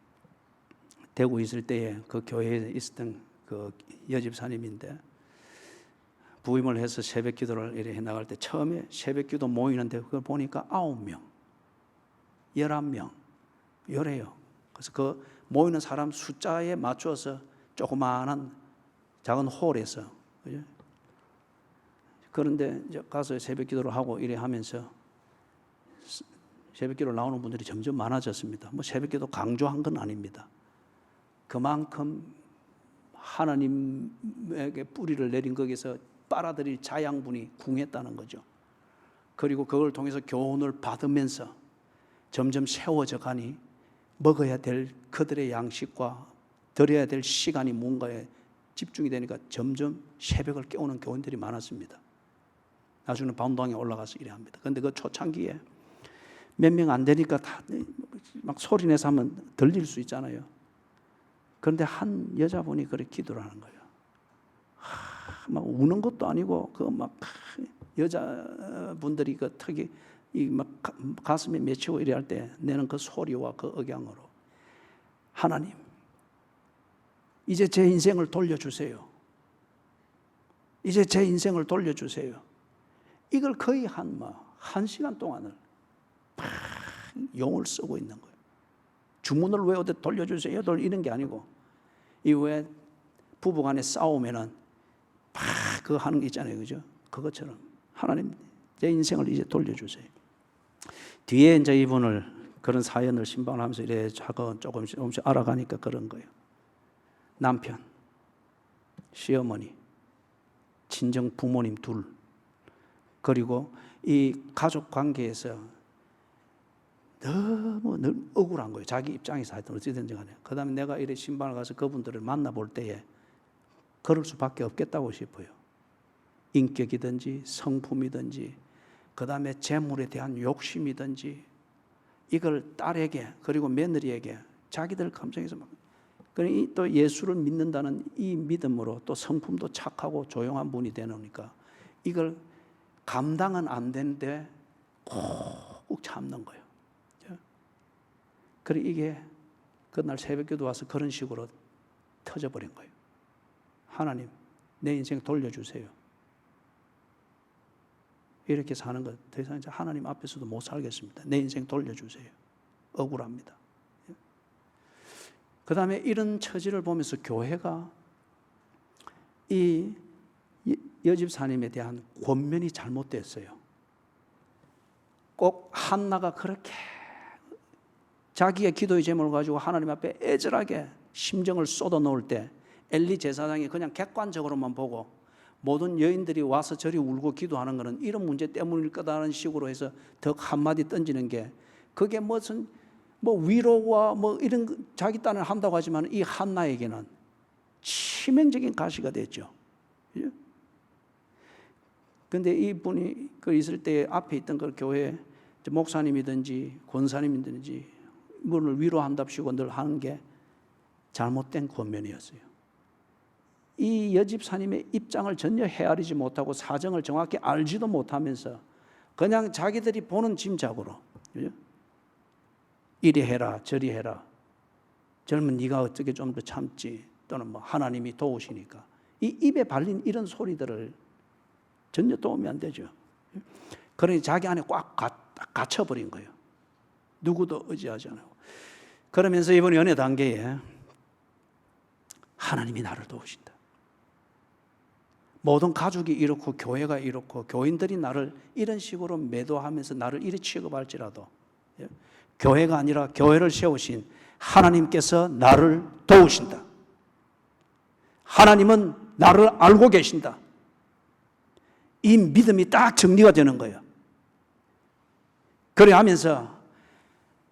대구에 있을 때에 그 교회에 있었던 그 여집사님인데 부임을 해서 새벽 기도를 이렇게 해나갈 때 처음에 새벽 기도 모이는데 그걸 보니까 9명, 11명, 요래요. 그래서 그 모이는 사람 숫자에 맞춰서 조그마한 작은 홀에서, 그죠? 그런데 이제 가서 새벽 기도를 하고 이래 하면서 새벽 기도를 나오는 분들이 점점 많아졌습니다. 뭐 새벽 기도 강조한 건 아닙니다. 그만큼 하나님에게 뿌리를 내린 거기서 빨아들일 자양분이 궁했다는 거죠. 그리고 그걸 통해서 교훈을 받으면서 점점 세워져 가니 먹어야 될 그들의 양식과 드려야 될 시간이 뭔가에 집중이 되니까 점점 새벽을 깨우는 교인들이 많았습니다. 나중에 반동에 올라가서 이래 합니다. 그런데 그 초창기에 몇 명 안 되니까 다 막 소리내서 하면 들릴 수 있잖아요. 그런데 한 여자분이 그렇게 기도를 하는 거예요. 막 우는 것도 아니고 그 막 여자분들이 그 특히 이 막 가슴에 맺히고 이래 할 때 내는 그 소리와 그 억양으로 하나님 이제 제 인생을 돌려주세요. 이제 제 인생을 돌려주세요. 이걸 거의 한 시간 동안을 용을 쓰고 있는 거예요. 주문을 왜 어디 돌려주세요 이런 게 아니고 이 왜 부부간에 싸우면은 그 하는 게 있잖아요, 그죠? 그것처럼 하나님 제 인생을 이제 돌려주세요. 뒤에 이제 이분을 그런 사연을 신방하면서 이래 조금씩 알아가니까 그런 거예요. 남편, 시어머니, 친정 부모님 둘, 그리고 이 가족 관계에서 너무 늘 억울한 거예요. 자기 입장에서 하여튼 어찌든지 간에. 그 다음에 내가 이래 신방을 가서 그분들을 만나볼 때에 그럴 수밖에 없겠다고 싶어요. 인격이든지 성품이든지 그 다음에 재물에 대한 욕심이든지 이걸 딸에게 그리고 며느리에게 자기들 감정에서 막 또 예수를 믿는다는 이 믿음으로 또 성품도 착하고 조용한 분이 되니까 이걸 감당은 안 되는데 꾹 참는 거예요. 그래 이게 그날 새벽기도 와서 그런 식으로 터져버린 거예요. 하나님 내 인생 돌려주세요. 이렇게 사는 것 더 이상 하나님 앞에서도 못 살겠습니다. 내 인생 돌려주세요. 억울합니다. 그 다음에 이런 처지를 보면서 교회가 이 여집사님에 대한 권면이 잘못됐어요. 꼭 한나가 그렇게 자기의 기도의 제목을 가지고 하나님 앞에 애절하게 심정을 쏟아 놓을 때 엘리 제사장이 그냥 객관적으로만 보고 모든 여인들이 와서 저리 울고 기도하는 것은 이런 문제 때문일 거다라는 식으로 해서 더 한마디 던지는 게 그게 무슨 위로와 이런 자기 딴을 한다고 하지만 이 한나에게는 치명적인 가시가 됐죠. 그런데 이분이 그 있을 때 앞에 있던 그 교회 목사님이든지 권사님이든지 물을 위로한답시고 늘 하는 게 잘못된 권면이었어요. 이 여집사님의 입장을 전혀 헤아리지 못하고 사정을 정확히 알지도 못하면서 그냥 자기들이 보는 짐작으로 이리 해라 저리 해라 젊은 네가 어떻게 좀 더 참지 또는 하나님이 도우시니까 이 입에 발린 이런 소리들을 전혀 도움이 안 되죠. 그러니 자기 안에 꽉 갇혀버린 거예요. 누구도 의지하지 않고. 그러면서 이번 연애 단계에 하나님이 나를 도우신다. 모든 가족이 이렇고 교회가 이렇고 교인들이 나를 이런 식으로 매도하면서 나를 이리 취급할지라도 교회가 아니라 교회를 세우신 하나님께서 나를 도우신다. 하나님은 나를 알고 계신다. 이 믿음이 딱 정리가 되는 거예요. 그래 하면서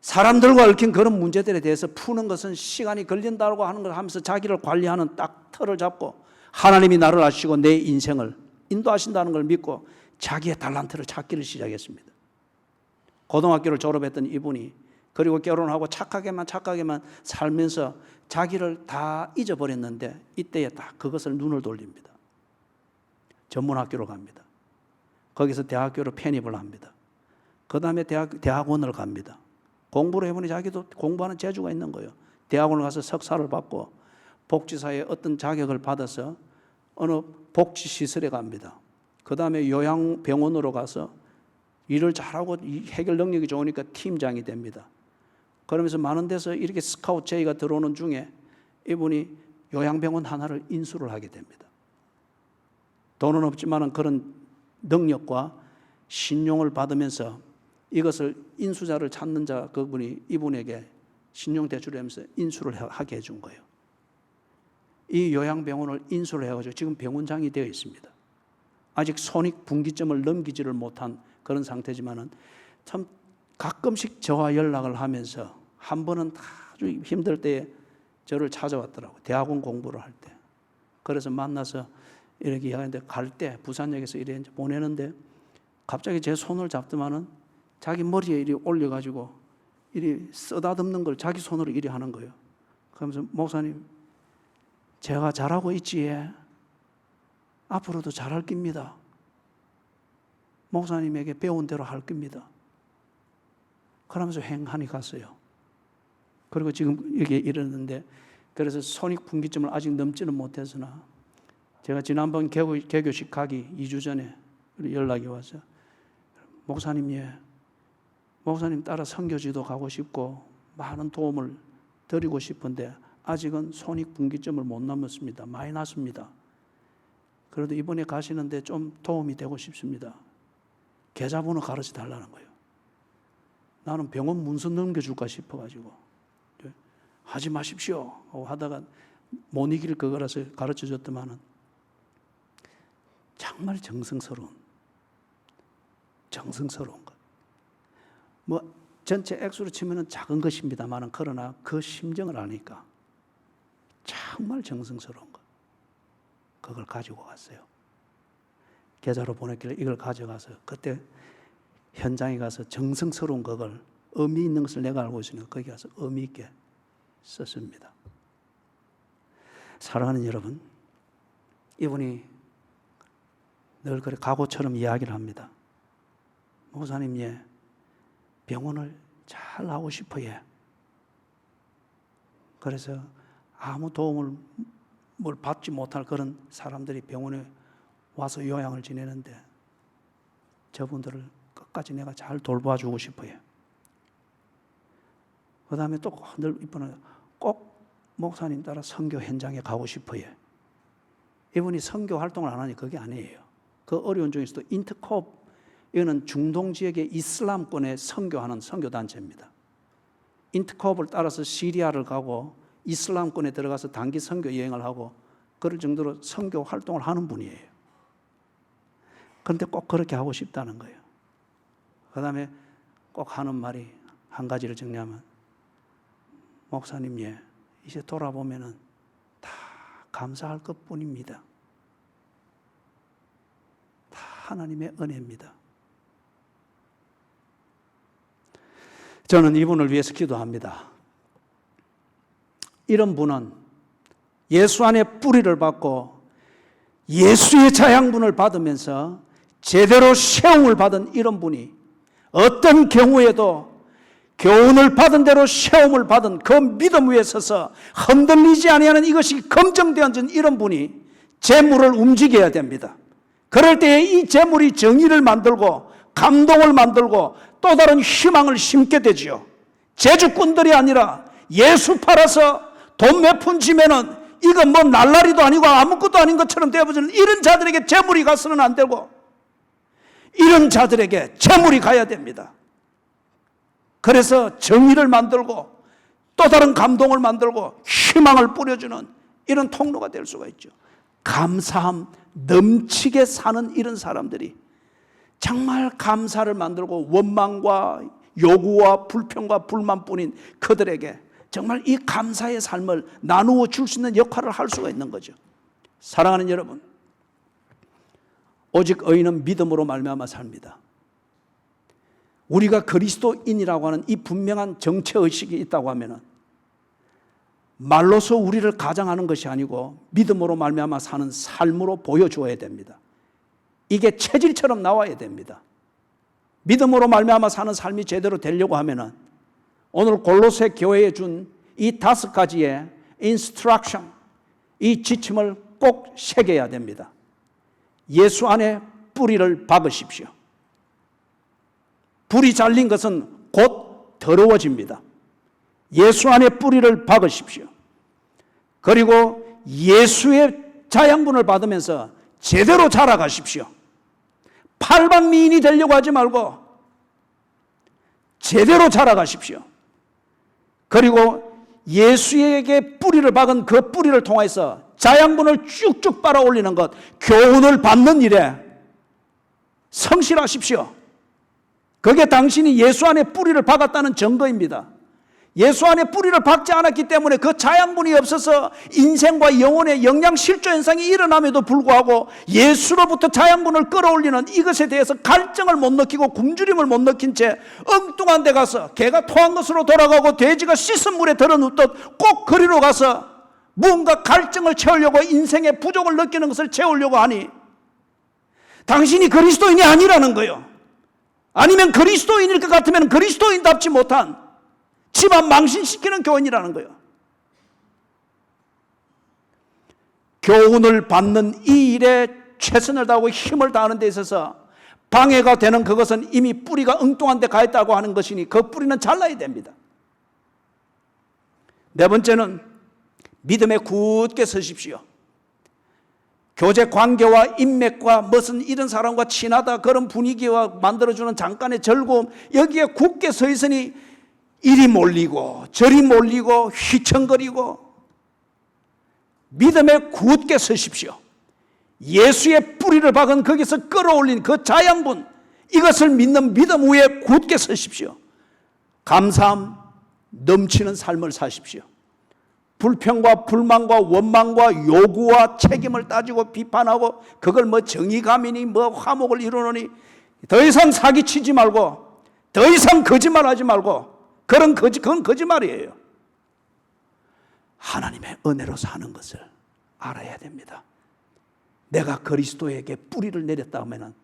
사람들과 얽힌 그런 문제들에 대해서 푸는 것은 시간이 걸린다고 하는 걸 하면서 자기를 관리하는 딱 틀을 잡고 하나님이 나를 아시고 내 인생을 인도하신다는 걸 믿고 자기의 달란트를 찾기를 시작했습니다. 고등학교를 졸업했던 이분이 그리고 결혼하고 착하게만 살면서 자기를 다 잊어버렸는데 이때에 딱 그것을 눈을 돌립니다. 전문학교로 갑니다. 거기서 대학교로 편입을 합니다. 그 다음에 대학원을 갑니다. 공부를 해보니 자기도 공부하는 재주가 있는 거예요. 대학원을 가서 석사를 받고 복지사에 어떤 자격을 받아서 어느 복지시설에 갑니다. 그 다음에 요양병원으로 가서 일을 잘하고 해결 능력이 좋으니까 팀장이 됩니다. 그러면서 많은 데서 이렇게 스카우트 제의가 들어오는 중에 이분이 요양병원 하나를 인수를 하게 됩니다. 돈은 없지만 그런 능력과 신용을 받으면서 이것을 인수자를 찾는 자 그분이 이분에게 신용대출을 하면서 인수를 하게 해준 거예요. 이 요양병원을 인수를 해가지고 지금 병원장이 되어 있습니다. 아직 손익분기점을 넘기지를 못한 그런 상태지만은 참 가끔씩 저와 연락을 하면서 한 번은 아주 힘들 때에 저를 찾아왔더라고요. 대학원 공부를 할 때. 그래서 만나서 이렇게 이야기하는데 갈 때 부산역에서 이래 보내는데 갑자기 제 손을 잡더만은 자기 머리에 이리 올려가지고 이리 쓰다듬는 걸 자기 손으로 이리 하는 거예요. 그러면서 목사님 제가 잘하고 있지 앞으로도 잘할 겁니다. 목사님에게 배운 대로 할 겁니다. 그러면서 횡하니 갔어요. 그리고 지금 이게 이러는데 그래서 손익분기점을 아직 넘지는 못해서나 제가 지난번 개교식 가기 2주 전에 연락이 와서 목사님 목사님 따라 선교지도 가고 싶고 많은 도움을 드리고 싶은데 아직은 손익분기점을 못 넘었습니다. 많이 났습니다. 그래도 이번에 가시는데 좀 도움이 되고 싶습니다. 계좌번호 가르쳐 달라는 거예요. 나는 병원 문서 넘겨줄까 싶어가지고 하지 마십시오 하다가 못 이길 그거라서 가르쳐 줬더만은 정말 정성스러운 것. 전체 액수로 치면 작은 것입니다만 그러나 그 심정을 아니까 정말 정성스러운 것, 그걸 가지고 갔어요. 계좌로 보냈길래 이걸 가져가서 그때 현장에 가서 정성스러운 그걸 의미 있는 것을 내가 알고 있으니까 거기 가서 의미 있게 썼습니다. 사랑하는 여러분, 이분이 늘 그래 각오처럼 이야기를 합니다. 목사님, 예, 병원을 잘 하고 싶어요. 그래서 아무 도움을 받지 못할 그런 사람들이 병원에 와서 요양을 지내는데 저분들을 끝까지 내가 잘 돌봐주고 싶어요. 그 다음에 또 늘 이번에 꼭 목사님 따라 선교 현장에 가고 싶어요. 이분이 선교 활동을 안 하니 그게 아니에요. 그 어려운 중에서도 인터콥, 이거는 중동 지역의 이슬람권에 선교하는 선교단체입니다. 인터콥을 따라서 시리아를 가고 이슬람권에 들어가서 단기 선교 여행을 하고 그럴 정도로 선교 활동을 하는 분이에요. 그런데 꼭 그렇게 하고 싶다는 거예요. 그 다음에 꼭 하는 말이 한 가지를 정리하면, 목사님, 예, 이제 돌아보면은 다 감사할 것뿐입니다. 다 하나님의 은혜입니다. 저는 이분을 위해서 기도합니다. 이런 분은 예수 안에 뿌리를 받고 예수의 자양분을 받으면서 제대로 세움을 받은 이런 분이 어떤 경우에도 교훈을 받은 대로 세움을 받은 그 믿음 위에 서서 흔들리지 아니하는 이것이 검증되어진 이런 분이 재물을 움직여야 됩니다. 그럴 때에 이 재물이 정의를 만들고 감동을 만들고 또 다른 희망을 심게 되지요. 제주꾼들이 아니라 예수 팔아서 돈 몇 푼 지면은 이건 뭐 날라리도 아니고 아무것도 아닌 것처럼 되어버리는 이런 자들에게 재물이 가서는 안 되고 이런 자들에게 재물이 가야 됩니다. 그래서 정의를 만들고 또 다른 감동을 만들고 희망을 뿌려주는 이런 통로가 될 수가 있죠. 감사함 넘치게 사는 이런 사람들이 정말 감사를 만들고 원망과 요구와 불평과 불만뿐인 그들에게 정말 이 감사의 삶을 나누어 줄 수 있는 역할을 할 수가 있는 거죠. 사랑하는 여러분, 오직 의인은 믿음으로 말미암아 삽니다. 우리가 그리스도인이라고 하는 이 분명한 정체의식이 있다고 하면 말로서 우리를 가장하는 것이 아니고 믿음으로 말미암아 사는 삶으로 보여주어야 됩니다. 이게 체질처럼 나와야 됩니다. 믿음으로 말미암아 사는 삶이 제대로 되려고 하면은 오늘 골로새 교회에 준 이 5가지의 인스트럭션, 이 지침을 꼭 새겨야 됩니다. 예수 안에 뿌리를 박으십시오. 불이 잘린 것은 곧 더러워집니다. 예수 안에 뿌리를 박으십시오. 그리고 예수의 자양분을 받으면서 제대로 자라가십시오. 팔방미인이 되려고 하지 말고 제대로 자라가십시오. 그리고 예수에게 뿌리를 박은 그 뿌리를 통해서 자양분을 쭉쭉 빨아 올리는 것, 교훈을 받는 일에 성실하십시오. 그게 당신이 예수 안에 뿌리를 박았다는 증거입니다. 예수 안에 뿌리를 박지 않았기 때문에 그 자양분이 없어서 인생과 영혼의 영양실조 현상이 일어남에도 불구하고 예수로부터 자양분을 끌어올리는 이것에 대해서 갈증을 못 느끼고 굶주림을 못 느낀 채 엉뚱한 데 가서 개가 토한 것으로 돌아가고 돼지가 씻은 물에 들어눕듯 꼭 그리로 가서 무언가 갈증을 채우려고 인생의 부족을 느끼는 것을 채우려고 하니 당신이 그리스도인이 아니라는 거예요. 아니면 그리스도인일 것 같으면 그리스도인답지 못한 집안 망신시키는 교훈이라는 거예요. 교훈을 받는 이 일에 최선을 다하고 힘을 다하는 데 있어서 방해가 되는 그것은 이미 뿌리가 엉뚱한 데 가 있다고 하는 것이니 그 뿌리는 잘라야 됩니다. 네 번째는 믿음에 굳게 서십시오. 교제 관계와 인맥과 무슨 이런 사람과 친하다 그런 분위기와 만들어주는 잠깐의 즐거움, 여기에 굳게 서 있으니 이리 몰리고 저리 몰리고 휘청거리고 믿음에 굳게 서십시오. 예수의 뿌리를 박은 거기서 끌어올린 그 자양분, 이것을 믿는 믿음 위에 굳게 서십시오. 감사함 넘치는 삶을 사십시오. 불평과 불만과 원망과 요구와 책임을 따지고 비판하고 그걸 뭐 정의감이니 뭐 화목을 이루느니 더 이상 사기치지 말고 더 이상 거짓말하지 말고 그건 거짓말이에요. 하나님의 은혜로 사는 것을 알아야 됩니다. 내가 그리스도에게 뿌리를 내렸다 하면은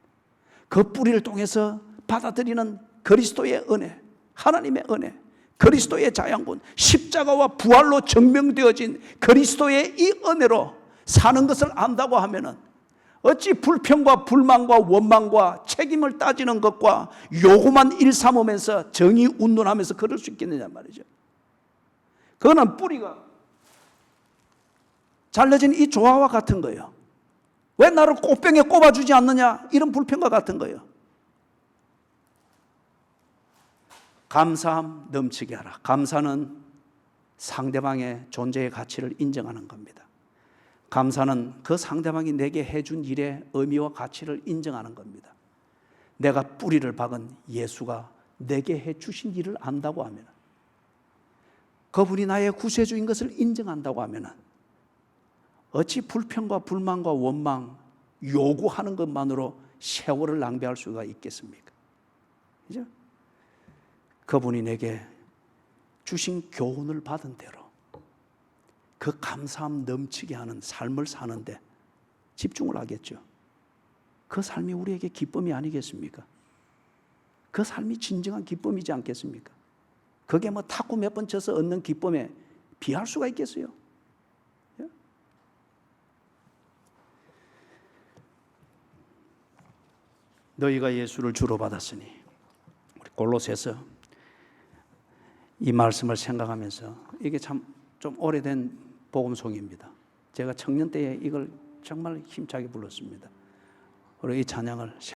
그 뿌리를 통해서 받아들이는 그리스도의 은혜, 하나님의 은혜, 그리스도의 자양분, 십자가와 부활로 증명되어진 그리스도의 이 은혜로 사는 것을 안다고 하면은 어찌 불평과 불만과 원망과 책임을 따지는 것과 요구만 일삼으면서 정의 운운하면서 그럴 수 있겠느냐 말이죠. 그거는 뿌리가 잘라진 이 조화와 같은 거예요. 왜 나를 꽃병에 꼽아주지 않느냐? 이런 불평과 같은 거예요. 감사함 넘치게 하라. 감사는 상대방의 존재의 가치를 인정하는 겁니다. 감사는 그 상대방이 내게 해준 일의 의미와 가치를 인정하는 겁니다. 내가 뿌리를 박은 예수가 내게 해주신 일을 안다고 하면, 그분이 나의 구세주인 것을 인정한다고 하면 어찌 불평과 불만과 원망, 요구하는 것만으로 세월을 낭비할 수가 있겠습니까? 그죠? 그분이 내게 주신 교훈을 받은 대로 그 감사함 넘치게 하는 삶을 사는데 집중을 하겠죠. 그 삶이 우리에게 기쁨이 아니겠습니까? 그 삶이 진정한 기쁨이지 않겠습니까? 그게 뭐 탁구 몇 번 쳐서 얻는 기쁨에 비할 수가 있겠어요? 너희가 예수를 주로 받았으니, 우리 골로새서 이 말씀을 생각하면서, 이게 참 좀 오래된 복음송입니다. 제가 청년 때에 이걸 정말 힘차게 불렀습니다. 우리 이 찬양을